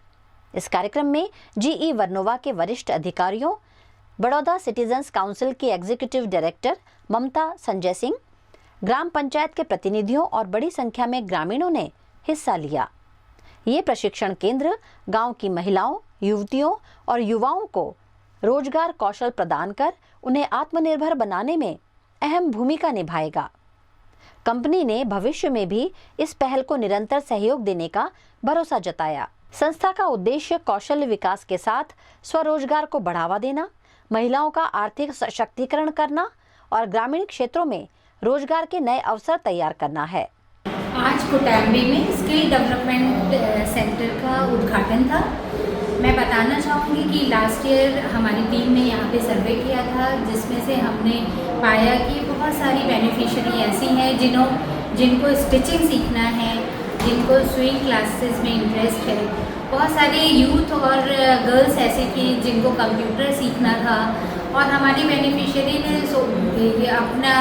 इस कार्यक्रम में GE वर्नोवा के वरिष्ठ अधिकारियों, बड़ौदा सिटीजन्स काउंसिल की एग्जीक्यूटिव डायरेक्टर ममता संजय सिंह, ग्राम पंचायत के प्रतिनिधियों और बड़ी संख्या में ग्रामीणों ने हिस्सा लिया। ये प्रशिक्षण केंद्र गांव की महिलाओं, युवतियों और युवाओं को रोजगार कौशल प्रदान कर उन्हें आत्मनिर्भर बनाने में अहम भूमिका निभाएगा। कंपनी ने भविष्य में भी इस पहल को निरंतर सहयोग देने का भरोसा जताया। संस्था का उद्देश्य कौशल विकास के साथ स्वरोजगार को बढ़ावा देना, महिलाओं का आर्थिक सशक्तिकरण करना और ग्रामीण क्षेत्रों में रोजगार के नए अवसर तैयार करना है। आज कोटंबी में स्किल डेवलपमेंट सेंटर का उद्घाटन था। मैं बताना चाहूँगी कि लास्ट ईयर हमारी टीम ने यहाँ पे सर्वे किया था, जिसमें से हमने पाया कि बहुत सारी बेनिफिशियरी ऐसी हैं जिनको स्टिचिंग सीखना है, जिनको स्विंग क्लासेस में इंटरेस्ट है। बहुत सारे यूथ और गर्ल्स ऐसी थी जिनको कंप्यूटर सीखना था और हमारी बेनिफिशियरी ने अपना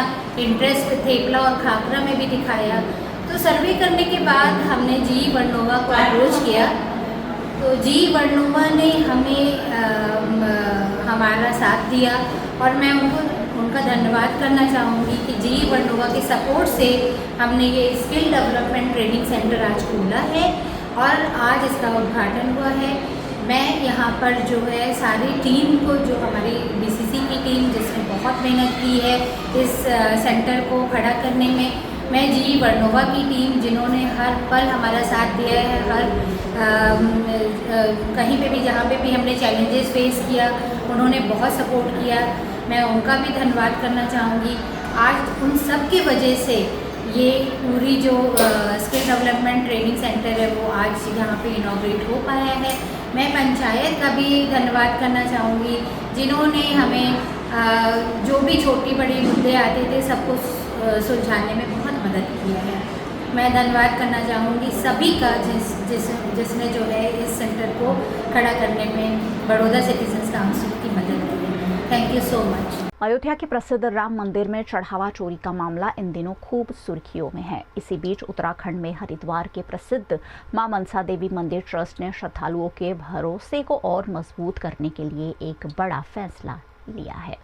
इंटरेस्ट थेपला और खाकरा में भी दिखाया। तो सर्वे करने के बाद हमने GE वर्नोवा को अप्रोच किया, तो GE वर्नोवा ने हमें हमारा साथ दिया और मैं उनका धन्यवाद करना चाहूँगी कि GE वर्नोवा के सपोर्ट से हमने ये स्किल डेवलपमेंट ट्रेनिंग सेंटर आज खोला है और आज इसका उद्घाटन हुआ है। मैं यहाँ पर जो है सारी टीम को, जो हमारी BCC की टीम जिसने बहुत मेहनत की है इस सेंटर को खड़ा करने में, मैं GE वर्नोवा की टीम जिन्होंने हर पल हमारा साथ दिया है, कहीं पे भी जहाँ पे भी हमने चैलेंजेस फेस किया उन्होंने बहुत सपोर्ट किया, मैं उनका भी धन्यवाद करना चाहूँगी। आज उन सब की वजह से ये पूरी जो स्किल डेवलपमेंट ट्रेनिंग सेंटर है वो आज यहाँ पे इनॉग्रेट हो पाया है। मैं पंचायत का भी धन्यवाद करना चाहूँगी जिन्होंने हमें जो भी छोटी बड़ी मुद्दे आते थे सबको सुलझाने में बहुत मदद किया है। मैं धन्यवाद करना चाहूँगी सभी का जिसने जो है इस सेंटर को खड़ा करने में बड़ौदा सिटीजन्स काउंसिल की मदद की है। Thank you so much. Ayodhya के प्रसिद्ध राम मंदिर में चढ़ावा चोरी का मामला इन दिनों खूब सुर्खियों में है। इसी बीच उत्तराखंड में हरिद्वार के प्रसिद्ध मां मनसा देवी मंदिर ट्रस्ट ने श्रद्धालुओं के भरोसे को और मजबूत करने के लिए एक बड़ा फैसला लिया है।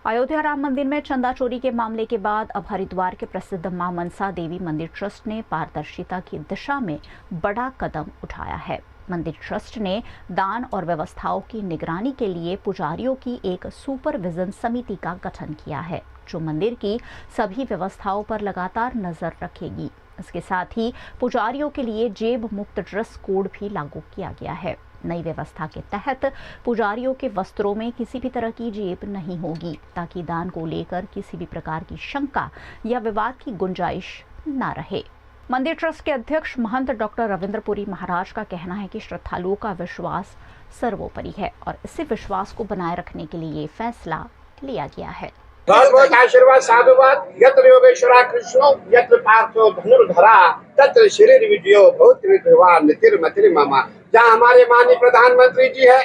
अयोध्या राम मंदिर में चंदा चोरी के मामले के बाद अब हरिद्वार के प्रसिद्ध मां मनसा देवी मंदिर ट्रस्ट ने पारदर्शिता की दिशा में बड़ा कदम उठाया है। मंदिर ट्रस्ट ने दान और व्यवस्थाओं की निगरानी के लिए पुजारियों की एक सुपरविजन समिति का गठन किया है जो मंदिर की सभी व्यवस्थाओं पर लगातार नजर रखेगी। इसके साथ ही पुजारियों के लिए जेब मुक्त ड्रेस कोड भी लागू किया गया है। नई व्यवस्था के तहत पुजारियों के वस्त्रों में किसी भी तरह की जेब नहीं होगी ताकि दान को लेकर किसी भी प्रकार की शंका या विवाद की गुंजाइश न रहे। मंदिर ट्रस्ट के अध्यक्ष महंत डॉक्टर रविंद्रपुरी महाराज का कहना है कि श्रद्धालुओं का विश्वास सर्वोपरि है और इसी विश्वास को बनाए रखने के लिए फैसला लिया गया है। बहुत बहुत आशीर्वाद साधुवाद। यत्र योगेश्वरा कृष्णो यत्र पार्थो धनुर्धरा तत्र शरीर विजयो बहुत विद्वान तिरमतिरि ममा। जहाँ हमारे माननीय प्रधानमंत्री जी है,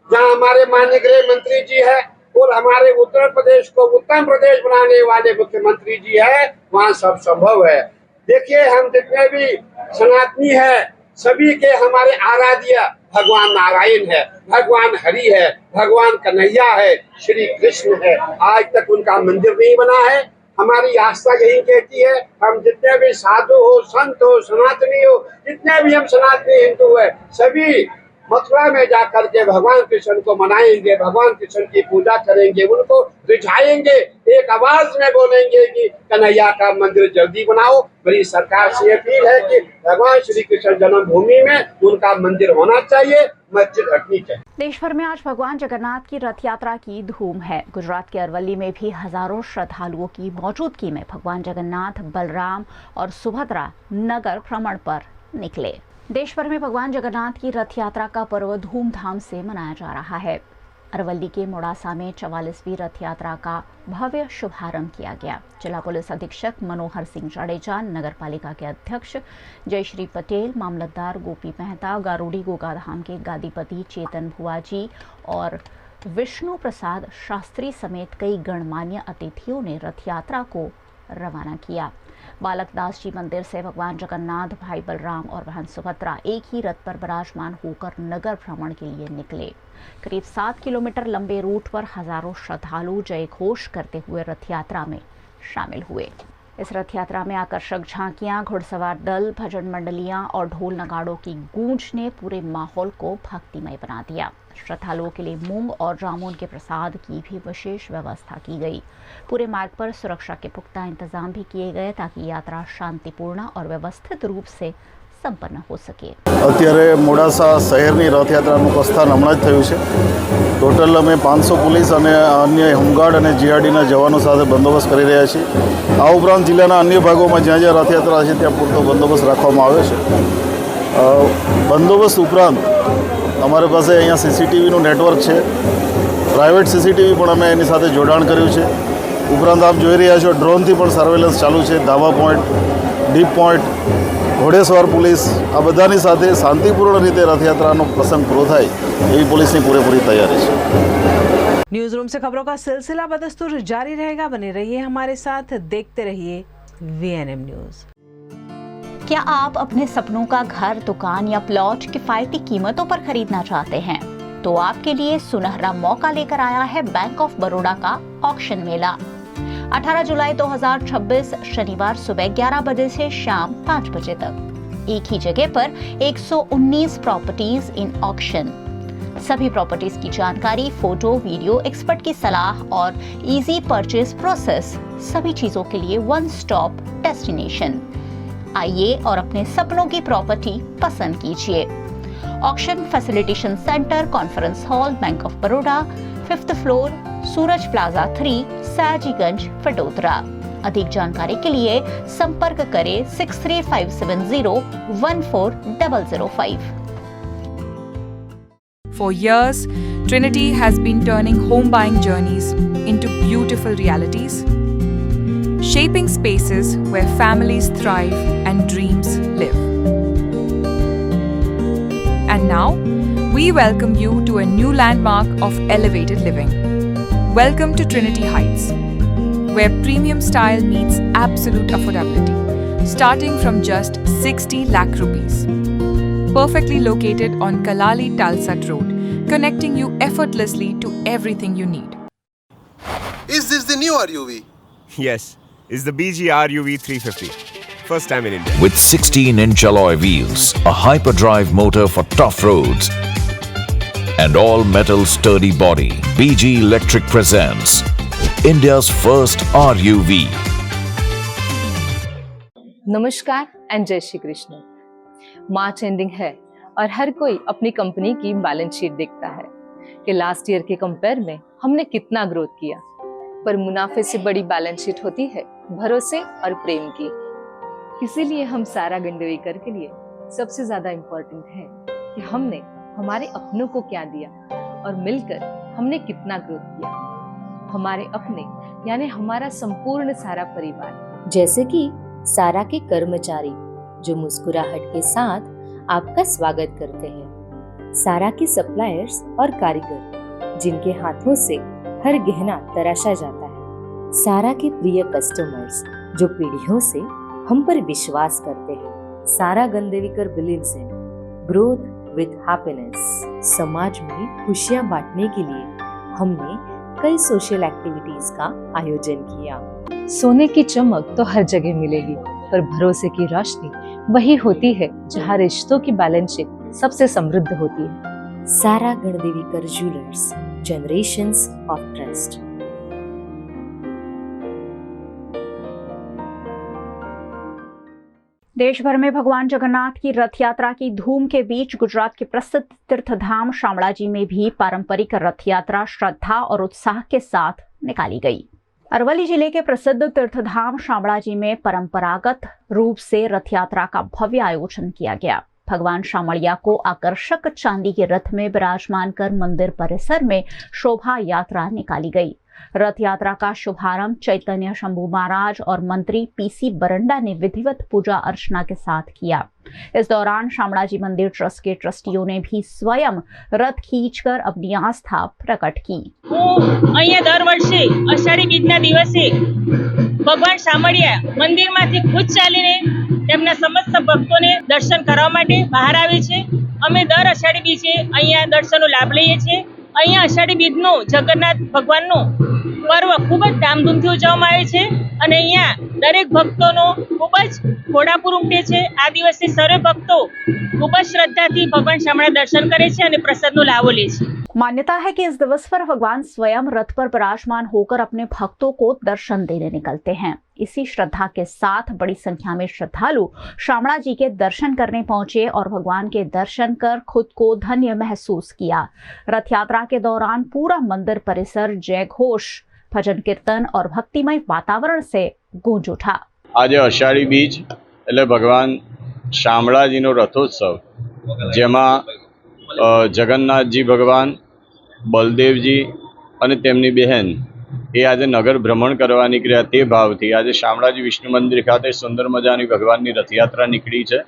जहाँ हमारे माननीय गृह मंत्री जी है और हमारे उत्तर प्रदेश को उत्तम प्रदेश बनाने वाले मुख्यमंत्री जी है, वहाँ सब संभव है। देखिए हम जितने भी सनातनी है सभी के हमारे आराध्य भगवान नारायण है, भगवान हरि है, भगवान कन्हैया है, श्री कृष्ण है। आज तक उनका मंदिर नहीं बना है। हमारी आस्था यही कहती है हम जितने भी साधु हो, संत हो, सनातनी हो, जितने भी हम सनातनी हिंदू है सभी मथुरा में जाकर के भगवान कृष्ण को मनाएंगे, भगवान कृष्ण की पूजा करेंगे, उनको रिझाएंगे, एक आवाज में बोलेंगे कि कन्हैया का मंदिर जल्दी बनाओ। मेरी सरकार से अपील है कि भगवान श्री कृष्ण जन्मभूमि में उनका मंदिर होना चाहिए, मस्जिद हटनी चाहिए। देश भर में आज भगवान जगन्नाथ की रथ यात्रा की धूम है। गुजरात के अरवली में भी हजारों श्रद्धालुओं की मौजूदगी में भगवान जगन्नाथ, बलराम और सुभद्रा नगर भ्रमण पर निकले। देश भर में भगवान जगन्नाथ की रथ यात्रा का पर्व धूमधाम से मनाया जा रहा है। अरवली के मोड़ासा में 44वीं रथ यात्रा का भव्य शुभारंभ किया गया। जिला पुलिस अधीक्षक मनोहर सिंह जडेजा, नगर पालिका के अध्यक्ष जयश्री पटेल, मामलतदार गोपी मेहता, गारूडी गोगाधाम के गादीपति चेतन भुआजी और विष्णु प्रसाद शास्त्री समेत कई गणमान्य अतिथियों ने रथ यात्रा को रवाना किया। बालक दास जी मंदिर से भगवान जगन्नाथ, भाई बलराम और बहन सुभद्रा एक ही रथ पर विराजमान होकर नगर भ्रमण के लिए निकले। करीब 7 किलोमीटर लंबे रूट पर हजारों श्रद्धालु जय घोष करते हुए रथ यात्रा में शामिल हुए। इस रथ यात्रा में आकर्षक झांकियां, घुड़सवार दल, भजन मंडलियां और ढोल नगाड़ों की गूंज ने पूरे माहौल को भक्तिमय बना दिया। श्रद्धालुओं के लिए मूंग और जामुन के प्रसाद की भी विशेष व्यवस्था की गई। पूरे मार्ग पर सुरक्षा के पुख्ता इंतजाम भी किए गए ताकि यात्रा शांतिपूर्ण और व्यवस्थित रूप से संपन्न हो सके। અત્યારે મોડાસા શહેરની રથયાત્રાનું પ્રસ્થાન હમણાં જ થયું છે। ટોટલ અમે 500 પોલીસ અને અન્ય હોમગાર્ડ અને જીઆરડીના જવાનો સાથે બંદોબસ્ત કરી રહ્યા છીએ। આ ઉપરાંત જિલ્લાના અન્ય ભાગોમાં જ્યાં જ્યાં રથયાત્રા છે ત્યાં પૂરતો બંદોબસ્ત રાખવામાં આવ્યો છે। બંદોબસ્ત ઉપરાંત અમારી પાસે અહીંયા સીસીટીવીનું નેટવર્ક છે। પ્રાઇવેટ સીસીટીવી પણ અમે એની સાથે જોડાણ કર્યું છે। ઉપરાંત આપ જોઈ રહ્યા છો ડ્રોનથી પણ સર્વેલન્સ ચાલુ છે। ધાબા પોઈન્ટ, ડીપ પોઈન્ટ, ઘોડેસવાર પોલીસ આ બધાની સાથે શાંતિપૂર્ણ રીતે રથયાત્રાનો પ્રસંગ પૂરો થાય એવી પોલીસની પૂરેપૂરી તૈયારી છે। न्यूज रूम से खबरों का सिलसिला बदस्तूर जारी रहेगा। बने रहिए हमारे साथ, देखते रहिए VNM न्यूज। क्या आप अपने सपनों का घर, दुकान या प्लॉट किफायती कीमतों पर खरीदना चाहते हैं? तो आपके लिए सुनहरा मौका लेकर आया है बैंक ऑफ बड़ौदा का ऑक्शन मेला। 18 जुलाई 2026 शनिवार सुबह 11 बजे से शाम 5 बजे तक एक ही जगह पर 119 प्रॉपर्टीज इन ऑक्शन। सभी प्रॉपर्टीज की जानकारी, फोटो, वीडियो, एक्सपर्ट की सलाह और इजी परचेज प्रोसेस, सभी चीजों के लिए वन स्टॉप डेस्टिनेशन। आइए और अपने सपनों की प्रॉपर्टी पसंद कीजिए। Auction facilitation centre, conference hall, bank of Baroda, 5th floor, Suraj plaza 3, Sayajiganj, Vadodara. अधिक जानकारी के लिए संपर्क करें 635701405। For years, Trinity has been turning home buying journeys into beautiful realities, shaping spaces where families thrive and dreams live. And now, we welcome you to a new landmark of elevated living. Welcome to Trinity Heights, where premium style meets absolute affordability, starting from just 60 lakh rupees. Perfectly located on Kalali Talsat Road, connecting you effortlessly to everything you need. Is this the new RUV? Yes, it's the BG RUV 350. First time in India. With 16-inch alloy wheels, a hyperdrive motor for tough roads, and all-metal sturdy body, BG Electric presents India's first RUV. नमस्कार and जय Shri Krishna. March ending है और हर कोई अपनी company की balance sheet देखता है कि लास्ट ईयर के कंपेयर में हमने कितना ग्रोथ किया, पर मुनाफे से बड़ी बैलेंस शीट होती है भरोसे और प्रेम की। इसीलिए हम सारा गंडवेकर के लिए सबसे ज्यादा इम्पोर्टेंट है कि हमने हमारे अपनों को क्या दिया और मिलकर हमने कितना ग्रोथ किया। हमारे अपने यानी हमारा संपूर्ण सारा परिवार, जैसे कि सारा के कर्मचारी जो मुस्कुराहट के साथ आपका स्वागत करते हैं, सारा के सप्लायर्स और कारीगर जिनके हाथों से हर गहना तराशा जाता है, सारा के प्रिय कस्टमर्स जो पीढ़ियों से हम पर विश्वास करते हैं। Sara Gandevikar believes in growth with happiness. समाज में खुशियां बांटने के लिए हमने कई सोशल एक्टिविटीज का आयोजन किया। सोने की चमक तो हर जगह मिलेगी, पर भरोसे की रोशनी वही होती है जहाँ रिश्तों की बैलेंस शीट सबसे समृद्ध होती है। सारा गणदेवीकर ज्वेलर्स, जनरेशंस ऑफ ट्रस्ट। देश भर में भगवान जगन्नाथ की रथ यात्रा की धूम के बीच गुजरात के प्रसिद्ध तीर्थधाम शामळाजी में भी पारंपरिक रथ यात्रा श्रद्धा और उत्साह के साथ निकाली गई। अरवली जिले के प्रसिद्ध तीर्थधाम शामळाजी में परंपरागत रूप से रथ यात्रा का भव्य आयोजन किया गया। भगवान शामळिया को आकर्षक चांदी के रथ में विराजमान कर मंदिर परिसर में शोभा यात्रा निकाली गई। रथ यात्रा का शुभारंभ चैतन्य शंभू महाराज और मंत्री पीसी बरंडा ने विधिवत पूजा अर्चना के साथ किया। इस दौरान शामळाजी मंदिर ट्रस्ट के ट्रस्टियों ने भी स्वयं रथ खींचकर अपनी आस्था प्रकट की। दर वर्षे अषाढ़ी बीजना दिवसे भगवान शामळिया मंदिरमांथी खुद चालीने તેમના સમસ્ત ભક્તોને દર્શન કરવા માટે બહાર આવે છે। અમે દર અષાઢી બીજે અહીંયા દર્શનનો લાભ લઈએ છીએ। અહીંયા અષાઢી બીજનું જગન્નાથ ભગવાનનું પર્વ ખૂબ જ ધામધૂમથી ઉજવવામાં આવે છે અને અહીંયા દરેક ભક્તોનો ખૂબ જ ઘોડાપુર ઉમટે છે। આ દિવસે સર્વે ભક્તો ખૂબ જ શ્રદ્ધાથી ભગવાન શામળિયા દર્શન કરે છે અને પ્રસાદનો લાભો લે છે। मान्यता है कि इस दिवस पर भगवान स्वयं रथ पर विराजमान होकर अपने भक्तों को दर्शन देने निकलते हैं। इसी श्रद्धा के साथ बड़ी संख्या में श्रद्धालु शामळा जी के दर्शन करने पहुंचे और भगवान के दर्शन कर खुद को धन्य महसूस किया। रथ यात्रा के दौरान पूरा मंदिर परिसर जय घोष, भजन कीर्तन और भक्तिमय वातावरण से गूंज उठा। आज अषाढ़ी बीज એટલે भगवान શામળાજીનો રથોત્સવ, જેમાં જગન્નાથજી ભગવાન, બલદેવજી અને તેમની બહેન એ આજે નગર ભ્રમણ કરવા નીકળ્યા। તે ભાવથી આજે શામળાજી વિષ્ણુ મંદિર ખાતે સુંદર મજાની ભગવાનની રથયાત્રા નીકળી છે।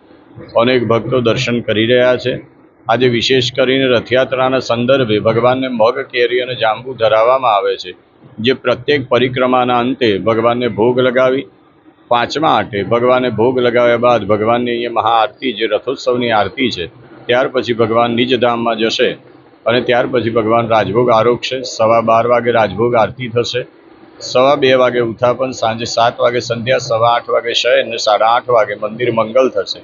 અનેક ભક્તો દર્શન કરી રહ્યા છે। આજે વિશેષ કરીને રથયાત્રાના સંદર્ભે ભગવાનને મગ, કેરી અને જાંબુ ધરાવવામાં આવે છે, જે પ્રત્યેક પરિક્રમાના અંતે ભગવાનને ભોગ લગાવી પાંચમા આટે ભગવાનને ભોગ લગાવ્યા બાદ ભગવાનની અહીંયા મહાઆરતી, જે રથોત્સવની આરતી છે, ત્યાર પછી ભગવાન નિજ ધામમાં જશે અને ત્યાર પછી ભગવાન રાજભોગ આરોગશે। 12:15 વાગે રાજભોગ આરતી થશે, 2:15 વાગે ઉત્થાપન, સાંજે 7 વાગે સંધ્યા, 8:15 વાગે શયન અને 8:30 વાગે મંદિર મંગલ થશે।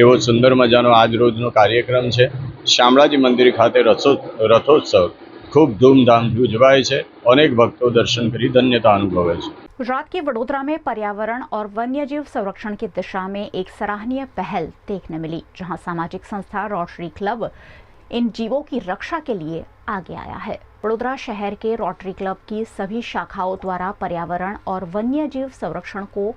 એવો સુંદર મજાનો આજ રોજનો કાર્યક્રમ છે। શામળાજી મંદિર ખાતે રથોત્સવ खूब धूमधामથી ઉજવાય છે। अनेक भक्तों दर्शन કરી ધન્યતા અનુભવે છે। गुजरात के वडोदरा में पर्यावरण और वन्यजीव संरक्षण की दिशा में एक सराहनीय पहल देखने मिली, जहां सामाजिक संस्था रोटरी क्लब इन जीवों की रक्षा के लिए आगे आया है। वडोदरा शहर के रोटरी क्लब की सभी शाखाओं द्वारा पर्यावरण और वन्यजीव संरक्षण को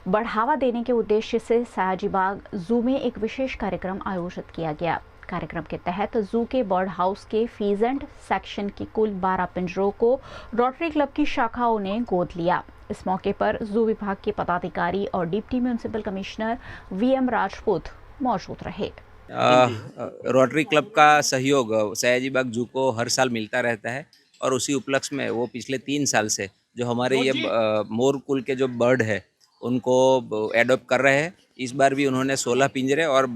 बढ़ावा देने के उद्देश्य से सयाजीबाग जू में एक विशेष कार्यक्रम आयोजित किया गया। कार्यक्रम के तहत जू के बर्ड हाउस के फीजेंट सेक्शन की कुल 12 पिंजरों को रोटरी क्लब की शाखाओं ने गोद लिया। इस मौके पर जू विभाग के पदाधिकारी और deputy municipal commissioner VM Rajput मौजूद रहे। रोटरी क्लब का सहयोग सयाजीबाग जू को हर साल मिलता रहता है और उसी उपलक्ष्य में वो पिछले 3 साल से जो हमारे ये मोर कुल के जो बर्ड है उनको एडॉप्ट कर रहे हैं। इस बार भी उन्होंने 16 पिंजरे और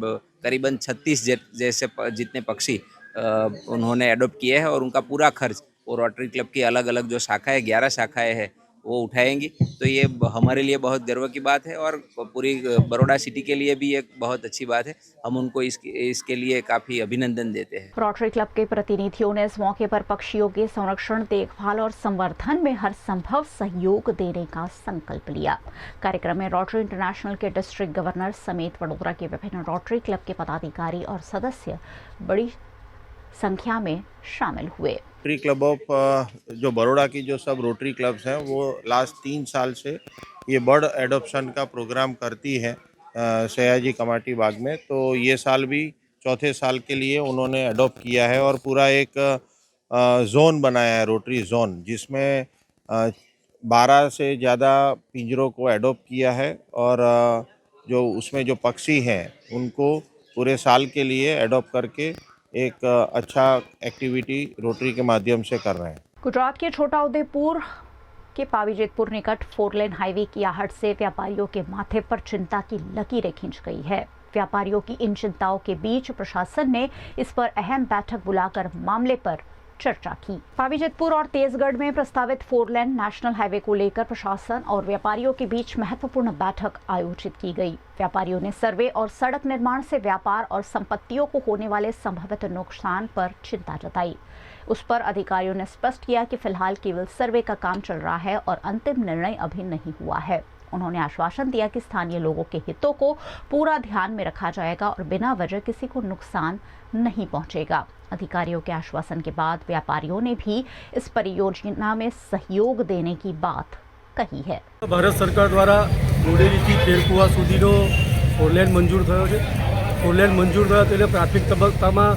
करीबन 36 जैसे जितने पक्षी उन्होंने एडॉप्ट किए हैं और उनका पूरा खर्च वो रोटरी क्लब की अलग अलग जो शाखाएं 11 शाखाएं हैं वो उठाएंगी। तो ये हमारे लिए बहुत गर्व की बात है और पूरी बड़ौदा सिटी के लिए भी एक बहुत अच्छी बात है। हम उनको इसके लिए काफ़ी अभिनंदन देते हैं। रोटरी क्लब के प्रतिनिधियों ने इस मौके पर पक्षियों के संरक्षण, देखभाल और संवर्धन में हर संभव सहयोग देने का संकल्प लिया। कार्यक्रम में रोटरी इंटरनेशनल के डिस्ट्रिक्ट गवर्नर समेत वडोदरा के विभिन्न रोटरी क्लब के पदाधिकारी और सदस्य बड़ी संख्या में शामिल हुए। रोटरी क्लब ऑफ जो बड़ौदा की जो सब रोटरी क्लब्स हैं वो लास्ट 3 साल से ये बर्ड एडॉप्शन का प्रोग्राम करती है सयाजी कमाटी बाग में। तो ये साल भी चौथे साल के लिए उन्होंने एडॉप्ट किया है और पूरा एक जोन बनाया है, रोटरी जोन, जिसमें 12 से ज़्यादा पिंजरों को एडॉप्ट किया है और जो उसमें जो पक्षी हैं उनको पूरे साल के लिए एडॉप्ट करके एक अच्छा एक्टिविटी रोटरी के माध्यम से कर रहे हैं। गुजरात के छोटा उदेपुर के पावीजेतपुर निकट 4 लेन हाईवे की आहट से व्यापारियों के माथे पर चिंता की लकीरें खींच गई है। व्यापारियों की इन चिंताओं के बीच प्रशासन ने इस पर अहम बैठक बुलाकर मामले पर चर्चा की। पावीजेतपुर और तेजगढ़ में प्रस्तावित 4 लेन नेशनल हाईवे को लेकर प्रशासन और व्यापारियों के बीच महत्वपूर्ण बैठक आयोजित की गई। व्यापारियों ने सर्वे और सड़क निर्माण से व्यापार और संपत्तियों को होने वाले संभावित नुकसान पर चिंता जताई। उस पर अधिकारियों ने स्पष्ट किया कि फिलहाल केवल सर्वे का काम चल रहा है और अंतिम निर्णय अभी नहीं हुआ है। उन्होंने आश्वासन दिया कि स्थानीय लोगों के हितों को पूरा ध्यान में रखा जाएगा और बिना वजह किसी को नुकसान नहीं पहुंचेगा। अधिकारियों के आश्वासन के बाद व्यापारियों ने भी इस परियोजना में सहयोग देने की बात कही है। भारत सरकार द्वारा बोडेलीથી તેરકુવા સુધીનો 4 લેન મંજૂર થયો છે। 4 લેન મંજૂર થયા એટલે પ્રાથમિક તબક્કામાં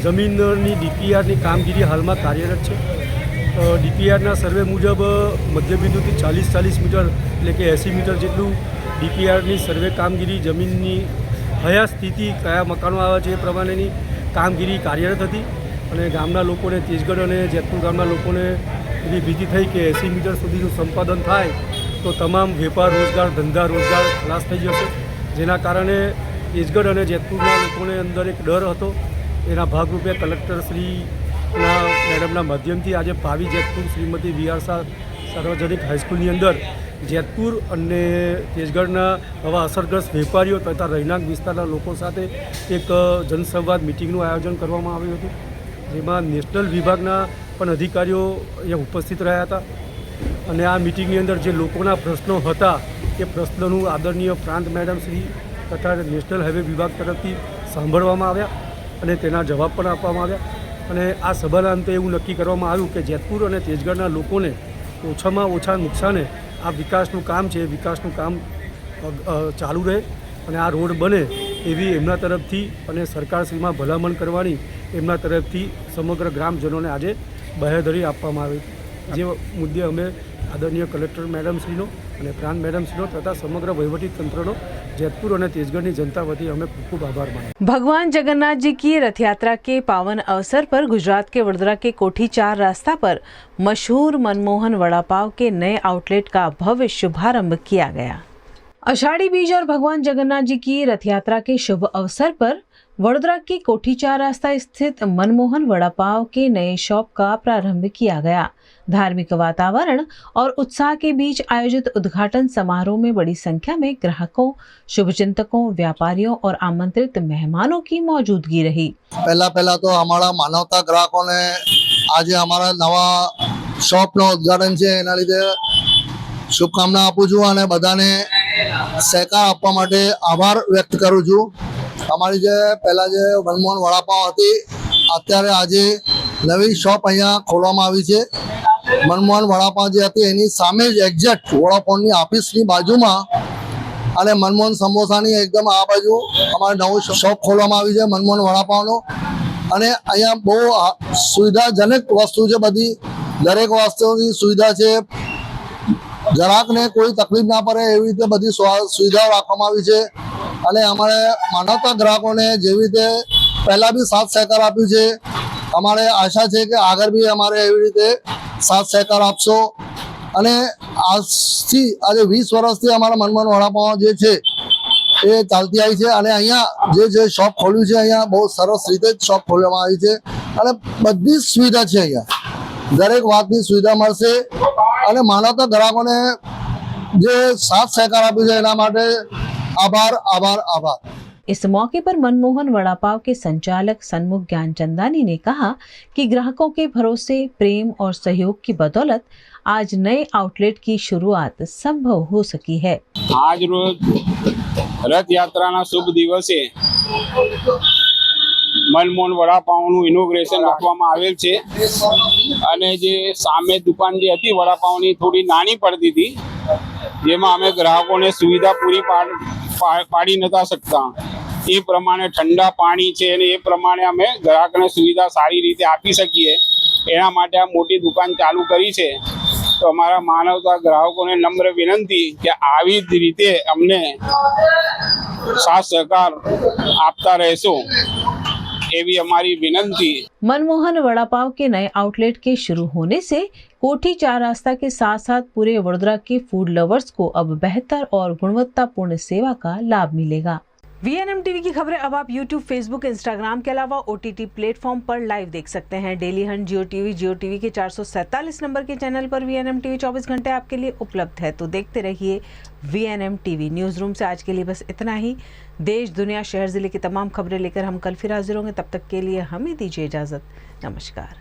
જમીનની DPRની કામગીરી હાલમાં કાર્યરત છે। DPRના સર્વે મુજબ મધ્યબિંદુથી 40 મીટર એટલે કે 80 મીટર જેટલું DPRની સર્વે કામગીરી જમીનની હયા સ્થિતિ કયા મકાનો આવે છે એ પ્રમાણેની કામગીરી કાર્યરત હતી અને ગામના લોકોને તેજગઢ અને જેતપુર ગામના લોકોને એવી ભીતિ થઈ કે 80 મીટર સુધીનું સંપાદન થાય તો તમામ વેપાર રોજગાર ધંધા રોજગાર ખલાસ થઈ જશે, જેના કારણે તેજગઢ અને જેતપુરના લોકોને અંદર એક ડર હતો। એના ભાગરૂપે કલેક્ટરશ્રીના મેડમના માધ્યમથી આજે પાવી જેતપુર શ્રીમતી VR સાર્વજનિક હાઈસ્કૂલની અંદર જેતપુર અને તેજગઢના આવા અસરગ્રસ્ત વેપારીઓ તથા રહેણાંક વિસ્તારના લોકો સાથે એક જનસંવાદ મિટિંગનું આયોજન કરવામાં આવ્યું હતું, જેમાં નેશનલ વિભાગના પણ અધિકારીઓ અહીંયા ઉપસ્થિત રહ્યા હતા અને આ મિટિંગની અંદર જે લોકોના પ્રશ્નો હતા એ પ્રશ્નોનું આદરણીય પ્રાંત મેડમ શ્રી તથા નેશનલ હાઈવે વિભાગ તરફથી સાંભળવામાં આવ્યા અને તેના જવાબ પણ આપવામાં આવ્યા અને આ સભાના અંતે એવું નક્કી કરવામાં આવ્યું કે જેતપુર અને તેજગઢના લોકોને ઓછામાં ઓછા નુકસાને આ વિકાસનું કામ છે, વિકાસનું કામ ચાલુ રહે અને આ રોડ બને એવી એમના તરફથી અને સરકારશ્રીમાં ભલામણ કરવાની એમના તરફથી સમગ્ર ગ્રામજનોને આજે બાહેધરી આપવામાં આવી, જે મુદ્દે અમે આદરણીય કલેક્ટર મેડમશ્રીનો અને પ્રાંત મેડમશ્રીનો તથા સમગ્ર વહીવટી તંત્રનો જેતપુર અને तेजगढ़ जनता वती हमें खूब आभार माने। भगवान जगन्नाथ जी की रथ यात्रा के पावन अवसर पर गुजरात के वडोदरा के कोठी 4 रास्ता पर मशहूर मनमोहन वड़ा पाव के नए आउटलेट का भव्य शुभारंभ किया गया। आषाढ़ी बीज और भगवान जगन्नाथ जी की रथ यात्रा के शुभ अवसर पर वडोदरा के कोठी 4 रास्ता स्थित मनमोहन वड़ा पाव के नए शॉप का प्रारंभ किया गया। धार्मिक वातावरण और उत्साह के बीच आयोजित उद्घाटन समारोह में बड़ी संख्या में ग्राहकों, शुभचिंतकों, व्यापारियों और आमंत्रित मेहमानों की मौजूदगी रही। पहला तो हमारा मानवता ग्राहकों ने आज हमारा नवा शॉप नो उद्घाटन है, एना लीधे शुभकामना आपू छूं અને બધાને સહકાર આપવા માટે આભાર વ્યક્ત કરું છું। અમારી જે પહેલા જે मनमोहन वड़ापाव હતી અત્યારે આજે નવી શોપ અહીંયા ખોલવામાં આવી છે. મનમોહન વડાપાઉં જે હતી એની સામે જ એક્ઝેક્ટ વડાપાઉંની ઓફિસની બાજુમાં અને મનમોહન સમોસાની એકદમ આ બાજુ અમારે નવું શોપ ખોલવામાં આવી છે મનમોહન વડાપાઉંનું. અને અહીંયા બહુ સુવિધાજનક વસ્તુ છે, બધી દરેક વસ્તુની સુવિધા છે. ગ્રાહકને કોઈ તકલીફ ના પડે એવી રીતે બધી સુવિધાઓ રાખવામાં આવી છે. અને અમારે માનવતા ગ્રાહકોને જેવી રીતે પહેલાં બી સાથ સહકાર આપ્યું છે, અમારે આશા છે કે આગળ બી અમારે એવી રીતે સાથ સહકાર આપશો. અને આજથી આજે 20 વર્ષથી અમારા મનમોહન વડાપાઉં જે છે એ ચાલતી આવી છે. અને અહીંયા જે શોપ ખોલ્યું છે અહીંયા બહુ સરસ રીતે જ શોપ ખોલવામાં આવી છે અને બધી જ સુવિધા છે. અહીંયા દરેક વાતની સુવિધા મળશે અને માનવતા ગ્રાહકોને જે સાથ સહકાર આપ્યું છે એના માટે आभार आभार आभार. इस मौके पर मनमोहन वड़ापाव के संचालक सन्मुख ज्ञानचंदानी ने कहा कि ग्राहकों के भरोसे, प्रेम और सहयोग की बदौलत आज नए आउटलेट की शुरुआत संभव हो सकी है. आज रोज रथ यात्रा शुभ दिवसे मनमोहन वड़ापावનું ઇનોગ્રેશન રાખવામાં આવેલ છે અને જે સામે દુકાન જે હતી વડાપાવની થોડી નાની પડતી હતી, જેમાં અમે ગ્રાહકોને સુવિધા પૂરી પાડી નતા શકતા. એ પ્રમાણે ઠંડા પાણી છે અને એ પ્રમાણે અમે ગ્રાહકને સુવિધા સારી રીતે આપી શકીએ એના માટે આ મોટી દુકાન ચાલુ કરી છે. તો અમારા માનવતા ગ્રાહકોને નમ્ર વિનંતી કે આવી જ રીતે અમને સાથ સહકાર આપતા રહેશો एवी हमारी विनंती. मनमोहन वड़ापाव के नए आउटलेट के शुरू होने से कोठी 4 रास्ता के साथ साथ पूरे वडोदरा के फूड लवर्स को अब बेहतर और गुणवत्तापूर्ण सेवा का लाभ मिलेगा. VNM टीवी की खबरें अब आप YouTube, Facebook, Instagram के अलावा OTT प्लेटफॉर्म पर लाइव देख सकते हैं. डेली हंट जियो टीवी के 447 नंबर के चैनल पर VNM टीवी 24 घंटे आपके लिए उपलब्ध है. तो देखते रहिए VNM टीवी. न्यूज़ रूम से आज के लिए बस इतना ही. देश, दुनिया, शहर, जिले की तमाम खबरें लेकर हम कल फिर हाजिर होंगे. तब तक के लिए हमें दीजिए इजाज़त. नमस्कार.